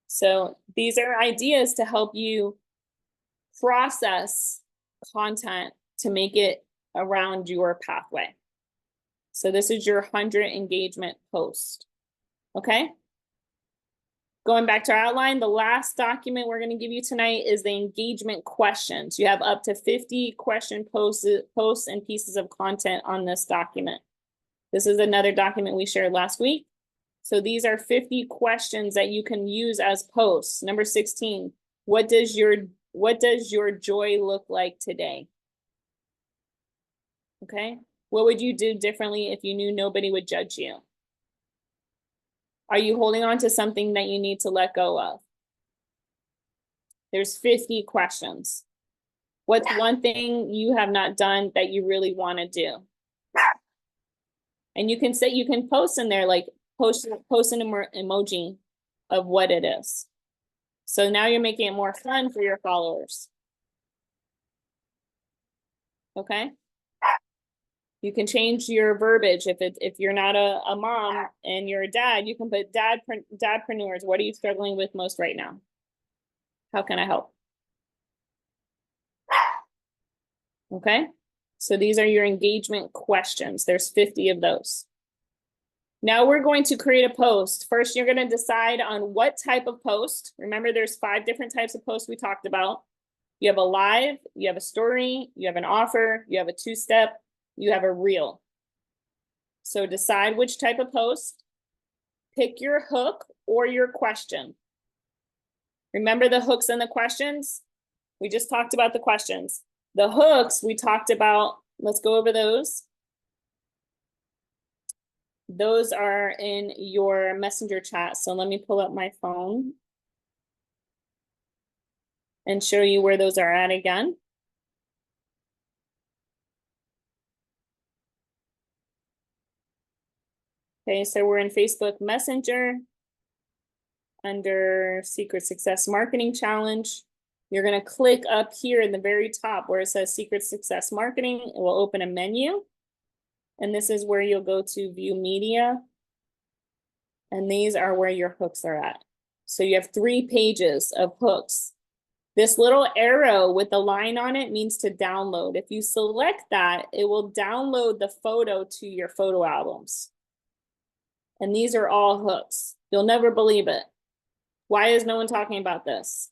So these are ideas to help you process content to make it around your pathway. So this is your 100 engagement post, okay? Going back to our outline, the last document we're going to give you tonight is the engagement questions. You have up to 50 question posts and pieces of content on this document. This is another document we shared last week. So these are 50 questions that you can use as posts. Number 16, what does your joy look like today? Okay, what would you do differently if you knew nobody would judge you? Are you holding on to something that you need to let go of? There's 50 questions. What's one thing you have not done that you really want to do? And you can say, you can post in there, like post an emoji of what it is. So now you're making it more fun for your followers. Okay. You can change your verbiage. If you're not a mom and you're a dad, you can put dadpreneurs. What are you struggling with most right now? How can I help? Okay. So these are your engagement questions. There's 50 of those. Now we're going to create a post. First, you're going to decide on what type of post. Remember, there's 5 different types of posts we talked about. You have a live, you have a story, you have an offer, you have a two-step, you have a reel. So decide which type of post. Pick your hook or your question. Remember the hooks and the questions? We just talked about the questions. The hooks we talked about, let's go over those. Those are in your messenger chat. So let me pull up my phone and show you where those are at again. Okay, so we're in Facebook Messenger under Secret Success Marketing Challenge. You're going to click up here in the very top where it says Secret Success Marketing. It will open a menu. And this is where you'll go to View Media. And these are where your hooks are at. So you have 3 pages of hooks. This little arrow with the line on it means to download. If you select that, it will download the photo to your photo albums. And these are all hooks. You'll never believe it. Why is no one talking about this?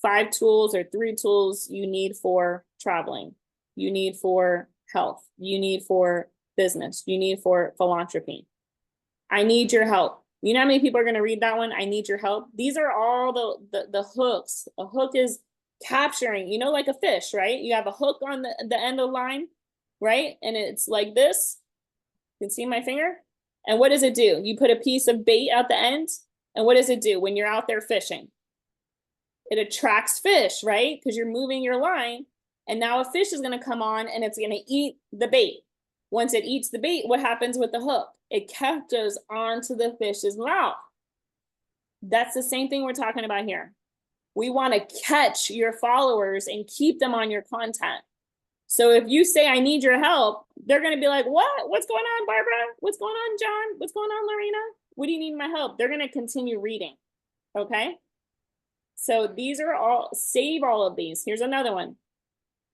5 tools or 3 tools you need for traveling. You need for health. You need for business. You need for philanthropy. I need your help. You know how many people are going to read that one? I need your help. These are all the hooks. A hook is capturing, you know, like a fish, right? You have a hook on the end of the line, right? And it's like this. You can see my finger. And what does it do? You put a piece of bait at the end. And what does it do when you're out there fishing? It attracts fish, right? Because you're moving your line. And now a fish is going to come on and it's going to eat the bait. Once it eats the bait, what happens with the hook? It catches onto the fish's mouth. That's the same thing we're talking about here. We want to catch your followers and keep them on your content. So if you say, I need your help, they're going to be like, what? What's going on, Barbara? What's going on, John? What's going on, Lorena? What do you need my help? They're going to continue reading. Okay? So these are all, save all of these. Here's another one.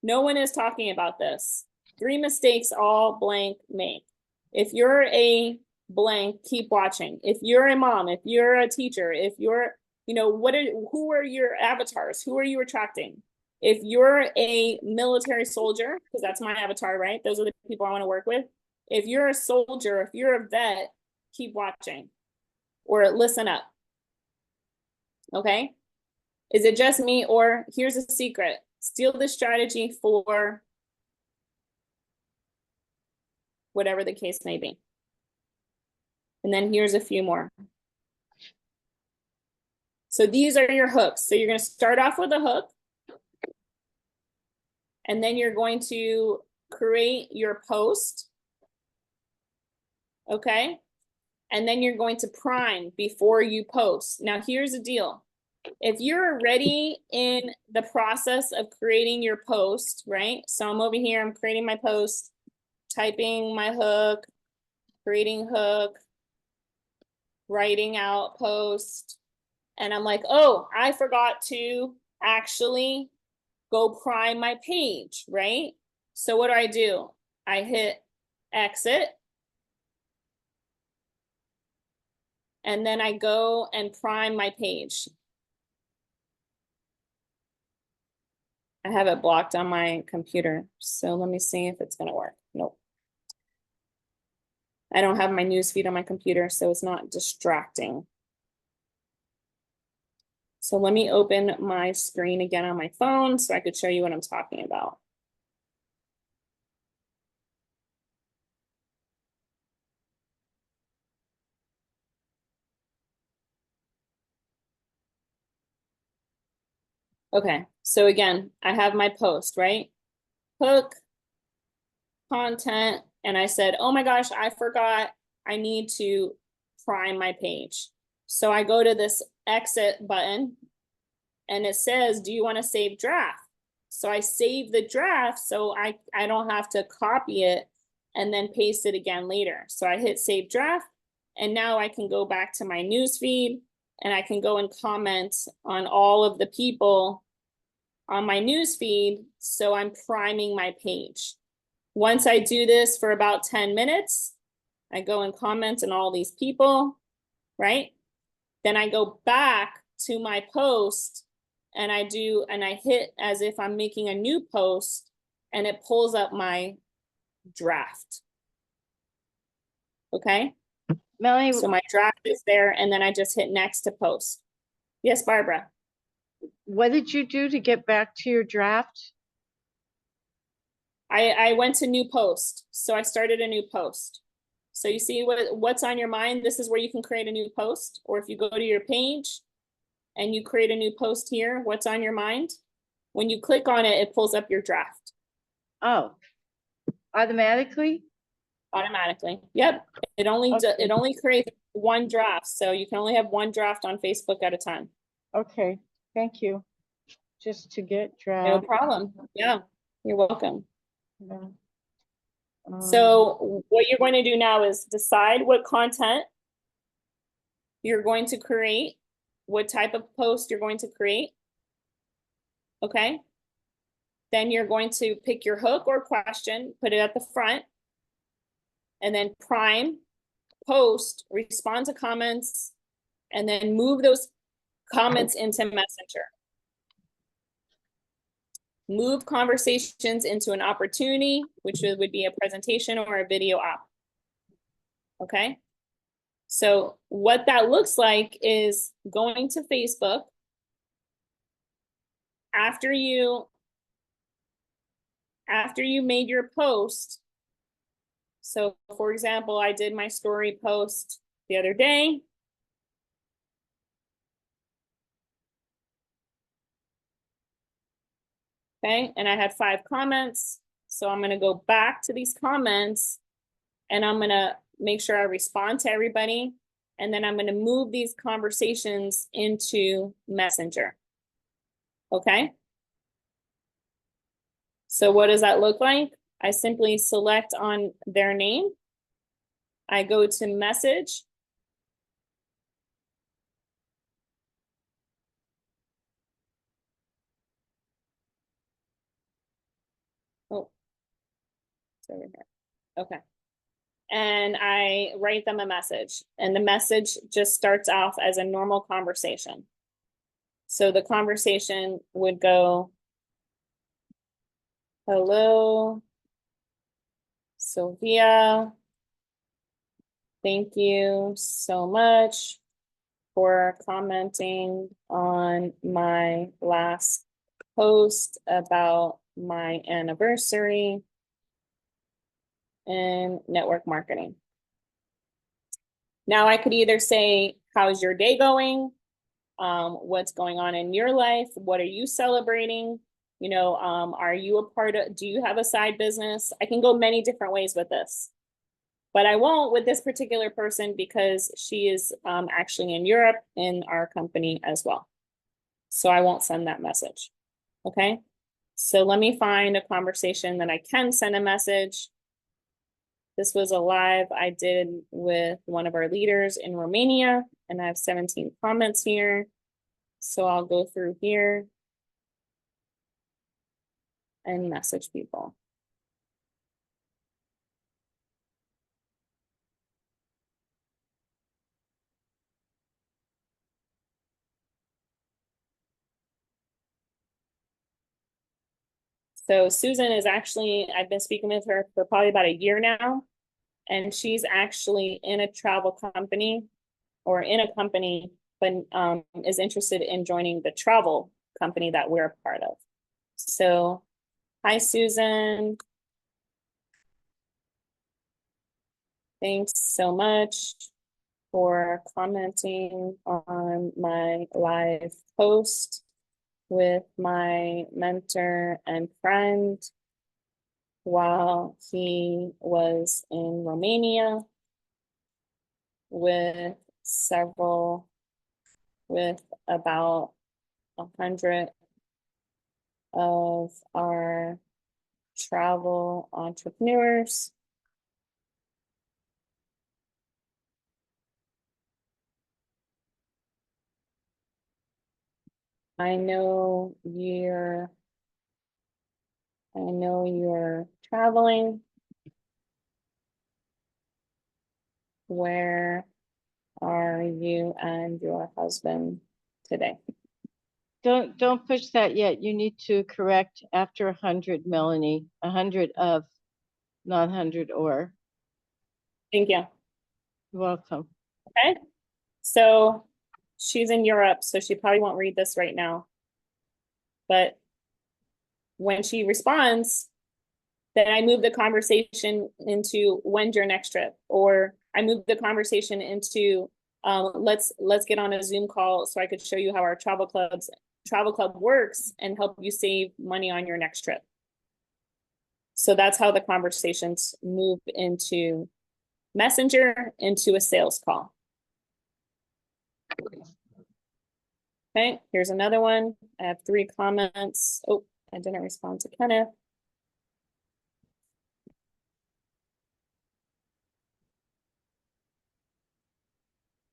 No one is talking about this. 3 mistakes all blank make. If you're a blank, keep watching. If you're a mom, if you're a teacher, if you're, who are your avatars? Who are you attracting? If you're a military soldier, because that's my avatar, right? Those are the people I want to work with. If you're a soldier, if you're a vet, keep watching or listen up. Okay? Is it just me, or here's a secret? Steal this strategy for whatever the case may be. And then here's a few more. So these are your hooks. So you're going to start off with a hook. And then you're going to create your post. Okay? And then you're going to prime before you post. Now here's the deal. If you're already in the process of creating your post, right? So I'm over here, I'm creating my post, typing my hook, creating hook, writing out post. And I'm like, oh, I forgot to actually go prime my page, right? So what do? I hit exit. And then I go and prime my page. I have it blocked on my computer. So let me see if it's gonna work. Nope. I don't have my newsfeed on my computer, so it's not distracting. So let me open my screen again on my phone so I could show you what I'm talking about. Okay, so again, I have my post, right? Hook, content, and I said, oh my gosh, I forgot I need to prime my page. So I go to this exit button and it says, do you want to save draft? So I save the draft so I don't have to copy it and then paste it again later. So I hit save draft and now I can go back to my newsfeed and I can go and comment on all of the people on my newsfeed. So I'm priming my page. Once I do this for about 10 minutes, I go and comment on all these people, right? Then I go back to my post and I hit as if I'm making a new post and it pulls up my draft. Okay? Melanie, So my draft is there and then I just hit next to post. Yes, Barbara. what did you do to get back to your draft? I went to new post. So I started a new post. So you see what's on your mind? This is where you can create a new post. Or if you go to your page and you create a new post here, what's on your mind? When you click on it, it pulls up your draft. Oh, automatically? Automatically. Yep. It only Okay. it only creates one draft. So you can only have one draft on Facebook at a time. Okay, thank you. Just to get No draft. problem. Yeah. You're welcome. Yeah. So what you're going to do now is decide what content you're going to create, what type of post you're going to create. Okay. Then you're going to pick your hook or question, put it at the front, and then prime, post, respond to comments, and then move those comments into Messenger. Move conversations into an opportunity, which would be a presentation or a video op. Okay. So what that looks like is going to Facebook after you made your post. So for example, I did my story post the other day. Okay, and I had 5 comments. So I'm gonna go back to these comments and I'm gonna make sure I respond to everybody. And then I'm gonna move these conversations into Messenger. Okay. So what does that look like? I simply select on their name. I go to message. It's over here. Okay. And I write them a message, and the message just starts off as a normal conversation. So the conversation would go, hello, Sylvia. Thank you so much for commenting on my last post about my anniversary in network marketing. Now I could either say, how's your day going? What's going on in your life? What are you celebrating? You know, are you a part of, do you have a side business? I can go many different ways with this, but I won't with this particular person because she is actually in Europe in our company as well. So I won't send that message. Okay. So let me find a conversation that I can send a message. This was a live I did with one of our leaders in Romania, and I have 17 comments here. So I'll go through here and message people. So Susan is actually, I've been speaking with her for probably about a year now, and she's actually in a travel company or in a company, but is interested in joining the travel company that we're a part of. So, hi, Susan. Thanks so much for commenting on my live post with my mentor and friend while he was in Romania with about 100 of our travel entrepreneurs. I know you're traveling. Where are you and your husband today? Don't push that yet. You need to correct after 100, Melanie. 100 of, not 100 or. Thank you. You're welcome. Okay. So she's in Europe, so she probably won't read this right now. But when she responds, then I move the conversation into when's your next trip? Or I move the conversation into let's get on a Zoom call so I could show you how our travel club works and help you save money on your next trip. So that's how the conversations move into Messenger, into a sales call. Okay, here's another one. I have 3 comments. Oh, I didn't respond to Kenneth.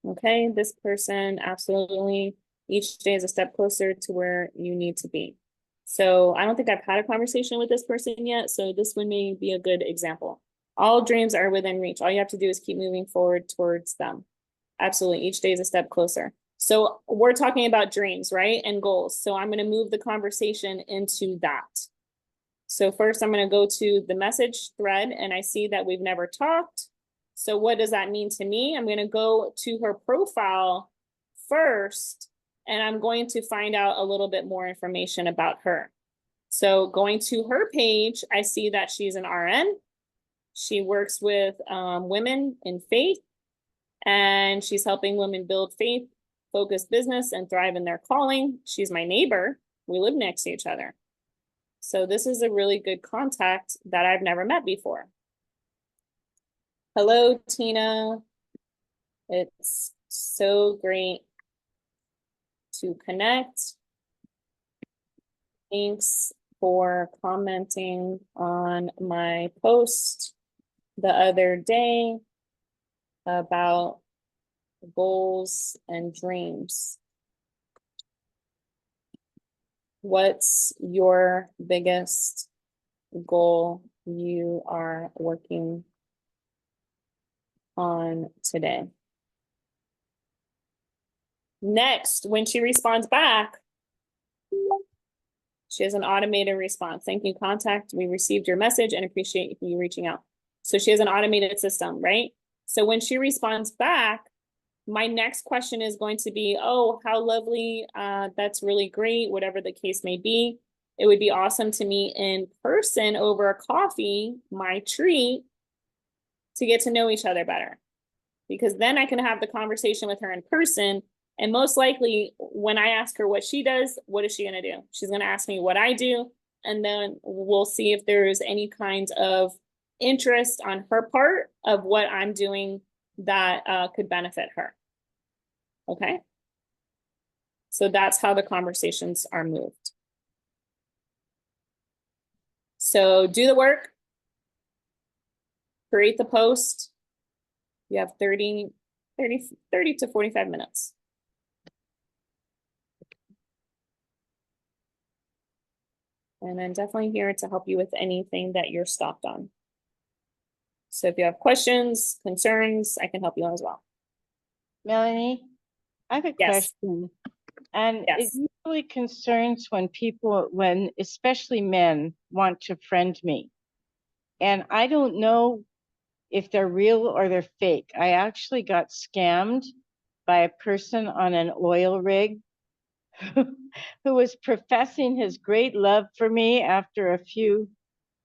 Okay, this person absolutely, each day is a step closer to where you need to be. So I don't think I've had a conversation with this person yet, so this one may be a good example. All dreams are within reach. All you have to do is keep moving forward towards them. Absolutely, each day is a step closer. So we're talking about dreams, right? And goals. So I'm gonna move the conversation into that. So first I'm gonna go to the message thread, and I see that we've never talked. So what does that mean to me? I'm gonna go to her profile first, and I'm going to find out a little bit more information about her. So going to her page, I see that she's an RN. She works with women in faith, and she's helping women build faith-focused business and thrive in their calling. She's my neighbor. We live next to each other. So this is a really good contact that I've never met before. Hello, Tina. It's so great to connect. Thanks for commenting on my post the other day about goals and dreams. What's your biggest goal you are working on today. Next, when she responds back, she has an automated response. Thank you, contact. We received your message and appreciate you reaching out. So she has an automated system, right? So when she responds back, my next question is going to be, oh, how lovely. That's really great, whatever the case may be. It would be awesome to meet in person over a coffee, my treat, to get to know each other better. Because then I can have the conversation with her in person. And most likely, when I ask her what she does, what is she going to do? She's going to ask me what I do. And then we'll see if there's any kind of interest on her part of what I'm doing that could benefit her. Okay? So that's how the conversations are moved. So do the work. Create the post. You have 30 to 45 minutes. And I'm definitely here to help you with anything that you're stopped on. So if you have questions, concerns, I can help you as well. Melanie, I have a Yes. question. And Yes. it usually concerns when people, when especially men, want to friend me. And I don't know if they're real or they're fake. I actually got scammed by a person on an oil rig who was professing his great love for me after a few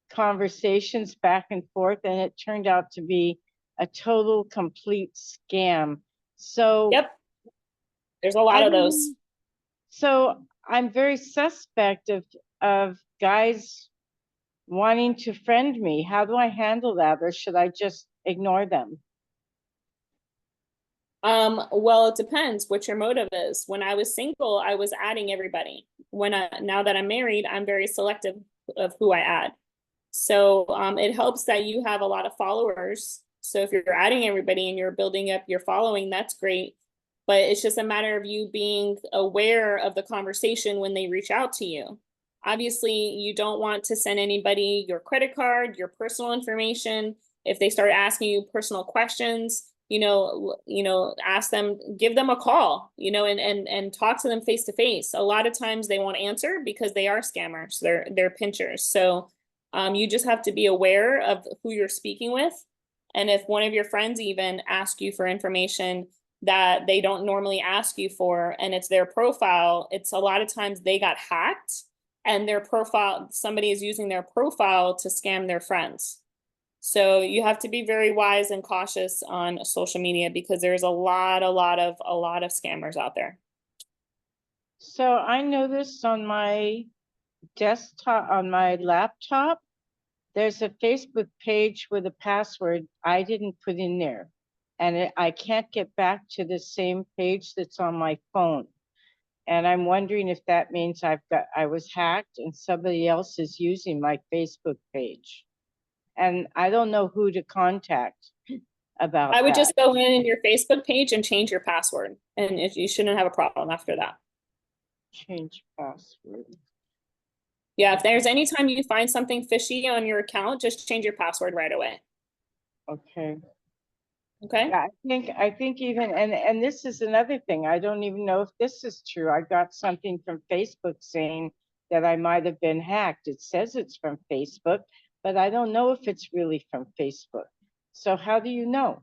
conversations back and forth, and it turned out to be a total complete scam. So Yep. There's a lot I of don't those. know. So I'm very suspect of guys wanting to friend me. How do I handle that, or should I just ignore them? Well, it depends what your motive is. When I was single, I was adding everybody. Now that I'm married, I'm very selective of who I add. So it helps that you have a lot of followers. So if you're adding everybody and you're building up your following, that's great. But it's just a matter of you being aware of the conversation when they reach out to you. Obviously, you don't want to send anybody your credit card, your personal information. If they start asking you personal questions, ask them, give them a call, and talk to them face to face. A lot of times they won't answer because they are scammers. They're pinchers. So you just have to be aware of who you're speaking with. And if one of your friends even ask you for information that they don't normally ask you for, and it's their profile, it's a lot of times they got hacked and their profile, somebody is using their profile to scam their friends. So you have to be very wise and cautious on social media because there's a lot of scammers out there. So I noticed on my desktop, on my laptop, there's a Facebook page with a password I didn't put in there. And I can't get back to the same page that's on my phone. And I'm wondering if that means I was hacked and somebody else is using my Facebook page. And I don't know who to contact about I would that. just go in your Facebook page and change your password, and you shouldn't have a problem after that. Change password. Yeah, if there's any time you find something fishy on your account, just change your password right away. Okay. Okay. Yeah, I think even, and this is another thing, I don't even know if this is true. I got something from Facebook saying that I might have been hacked. It says it's from Facebook, but I don't know if it's really from Facebook. So how do you know?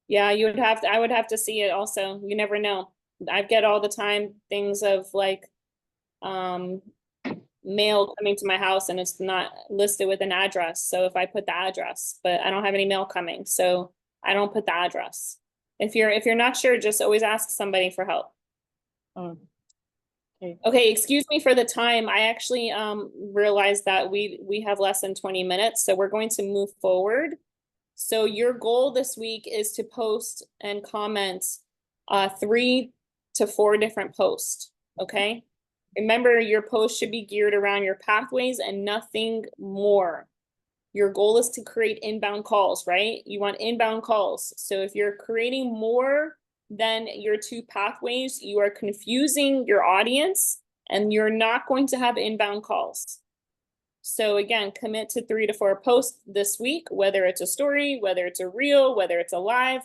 Yeah, I would have to see it also. You never know. I get all the time things of like mail coming to my house and it's not listed with an address. So if I put the address, but I don't have any mail coming, so I don't put the address. If you're not sure, just always ask somebody for help. Oh, okay. Okay, excuse me for the time. I actually realized that we have less than 20 minutes, so we're going to move forward. So your goal this week is to post and comment 3 to 4 different posts, okay? Remember, your post should be geared around your pathways and nothing more. Your goal is to create inbound calls, right? You want inbound calls. So if you're creating more than your 2 pathways, you are confusing your audience and you're not going to have inbound calls. So again, commit to 3 to 4 posts this week, whether it's a story, whether it's a reel, whether it's a live,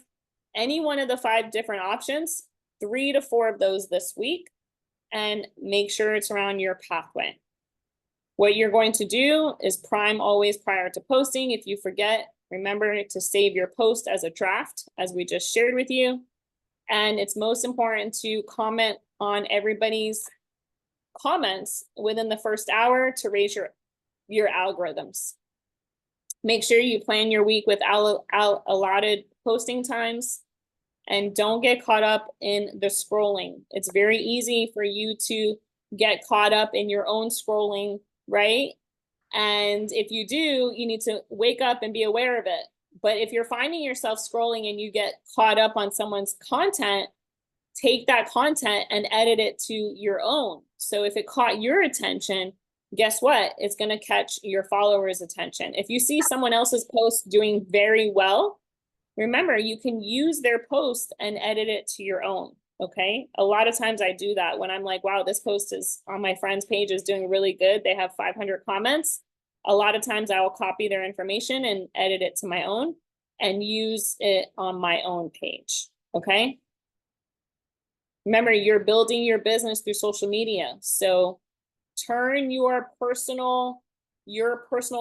any one of the 5 different options, 3 to 4 of those this week, and make sure it's around your pathway. What you're going to do is prime always prior to posting. If you forget, remember to save your post as a draft, as we just shared with you. And it's most important to comment on everybody's comments within the first hour to raise your algorithms. Make sure you plan your week with allotted posting times, and don't get caught up in the scrolling. It's very easy for you to get caught up in your own scrolling, right? And if you do, you need to wake up and be aware of it. But if you're finding yourself scrolling and you get caught up on someone's content, take that content and edit it to your own. So if it caught your attention, guess what? It's going to catch your followers' attention. If you see someone else's post doing very well, remember, you can use their post and edit it to your own, okay? A lot of times I do that when I'm like, wow, this post is on my friend's page is doing really good. They have 500 comments. A lot of times I will copy their information and edit it to my own and use it on my own page, okay? Remember, you're building your business through social media. So turn your personal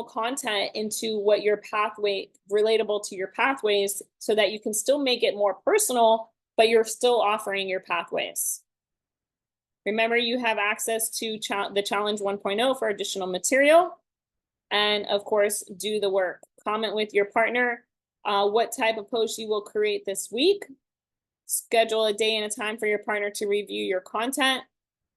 content into what your pathway, relatable to your pathways, so that you can still make it more personal, but you're still offering your pathways. Remember, you have access to the Challenge 1.0 for additional material. And of course, do the work. Comment with your partner what type of post you will create this week. Schedule a day and a time for your partner to review your content.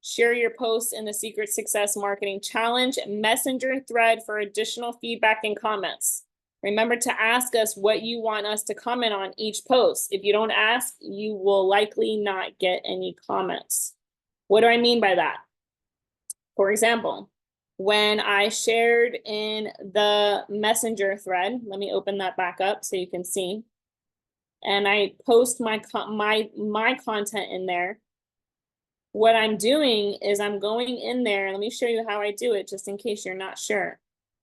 Share your posts in the Secret Success Marketing Challenge Messenger thread for additional feedback and comments. Remember to ask us what you want us to comment on each post. If you don't ask, you will likely not get any comments. What do I mean by that? For example, when I shared in the Messenger thread, let me open that back up so you can see, and I post my content in there, what I'm doing is I'm going in there, let me show you how I do it just in case you're not sure.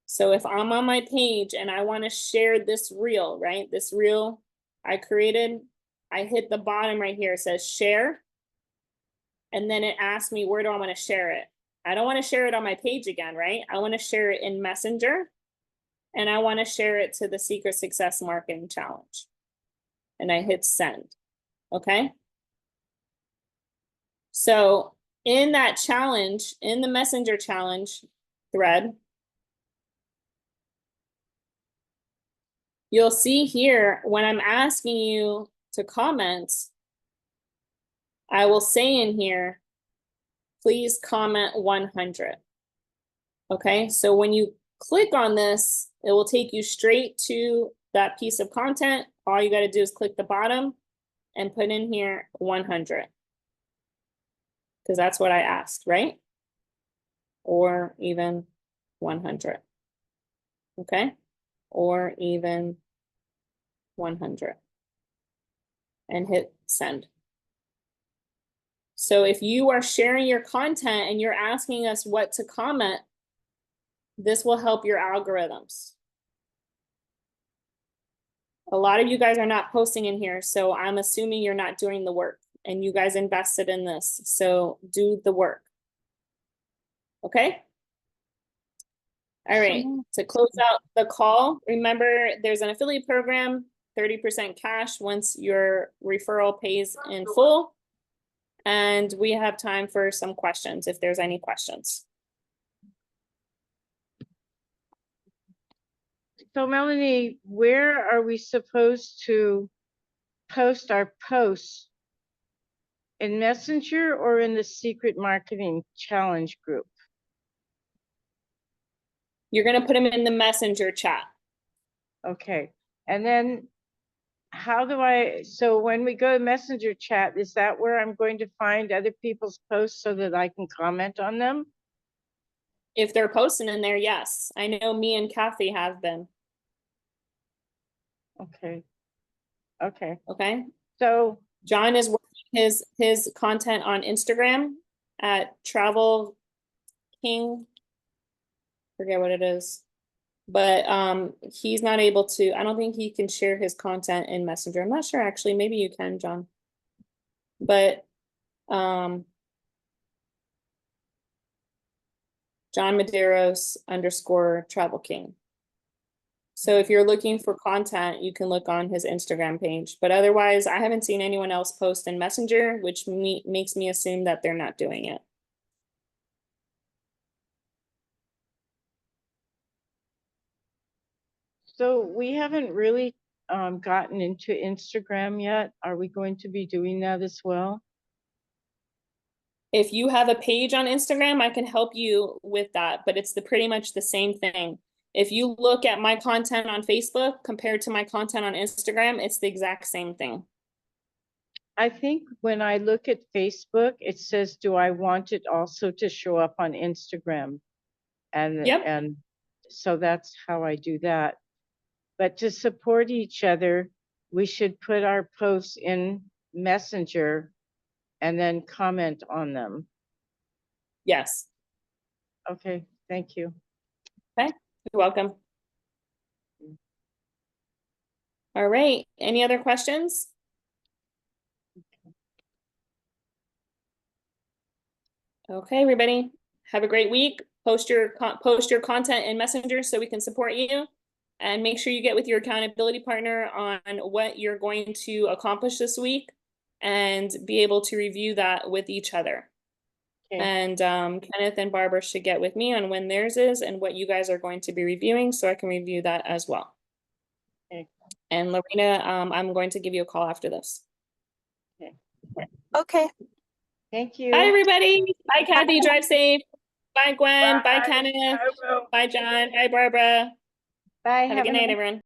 So if I'm on my page and I want to share this reel, right? This reel I created, I hit the bottom right here, it says share. And then it asks me, where do I want to share it? I don't want to share it on my page again, right? I want to share it in Messenger, and I want to share it to the Secret Success Marketing Challenge. And I hit send, okay? So in that challenge, in the Messenger challenge thread, you'll see here when I'm asking you to comment, I will say in here, please comment 100. Okay, so when you click on this, it will take you straight to that piece of content. All you got to do is click the bottom and put in here 100. Because that's what I asked, right? Or even 100. Okay, or even 100. And hit send. So if you are sharing your content and you're asking us what to comment, this will help your algorithms. A lot of you guys are not posting in here, so I'm assuming you're not doing the work and you guys invested in this. So do the work. Okay? All right, to close out the call, remember there's an affiliate program, 30% cash once your referral pays in full. And we have time for some questions if there's any questions. So Melanie, where are we supposed to post our posts? In Messenger or in the Secret Marketing Challenge group? You're going to put them in the Messenger chat. Okay. And then how do so when we go to Messenger chat, is that where I'm going to find other people's posts so that I can comment on them? If they're posting in there, yes. I know me and Kathy have been. Okay. Okay. Okay. So John is working his content on Instagram at Travel King Forget what it is. But he's not able to, I don't think he can share his content in Messenger. I'm not sure actually, maybe you can, John. But John Medeiros _ Travel King. So if you're looking for content, you can look on his Instagram page. But otherwise, I haven't seen anyone else post in Messenger, which makes me assume that they're not doing it. So we haven't really gotten into Instagram yet. Are we going to be doing that as well? If you have a page on Instagram, I can help you with that, but it's pretty much the same thing. If you look at my content on Facebook compared to my content on Instagram, it's the exact same thing. I think when I look at Facebook, it says, do I want it also to show up on Instagram? Yep. And so that's how I do that. But to support each other, we should put our posts in Messenger and then comment on them. Yes. Okay, thank you. Okay, you're welcome. All right, any other questions? Okay, everybody, have a great week. Post your content in Messenger so we can support you. And make sure you get with your accountability partner on what you're going to accomplish this week and be able to review that with each other. Okay. And Kenneth and Barbara should get with me on when theirs is and what you guys are going to be reviewing so I can review that as well. Okay. And Lorena, I'm going to give you a call after this. Okay. Thank you. Bye, everybody. Bye, Kathy. Drive safe. Bye, Gwen. Bye, Bye. Kenneth. I will. Bye, John. Bye, Barbara. Bye. Have a good night, everyone.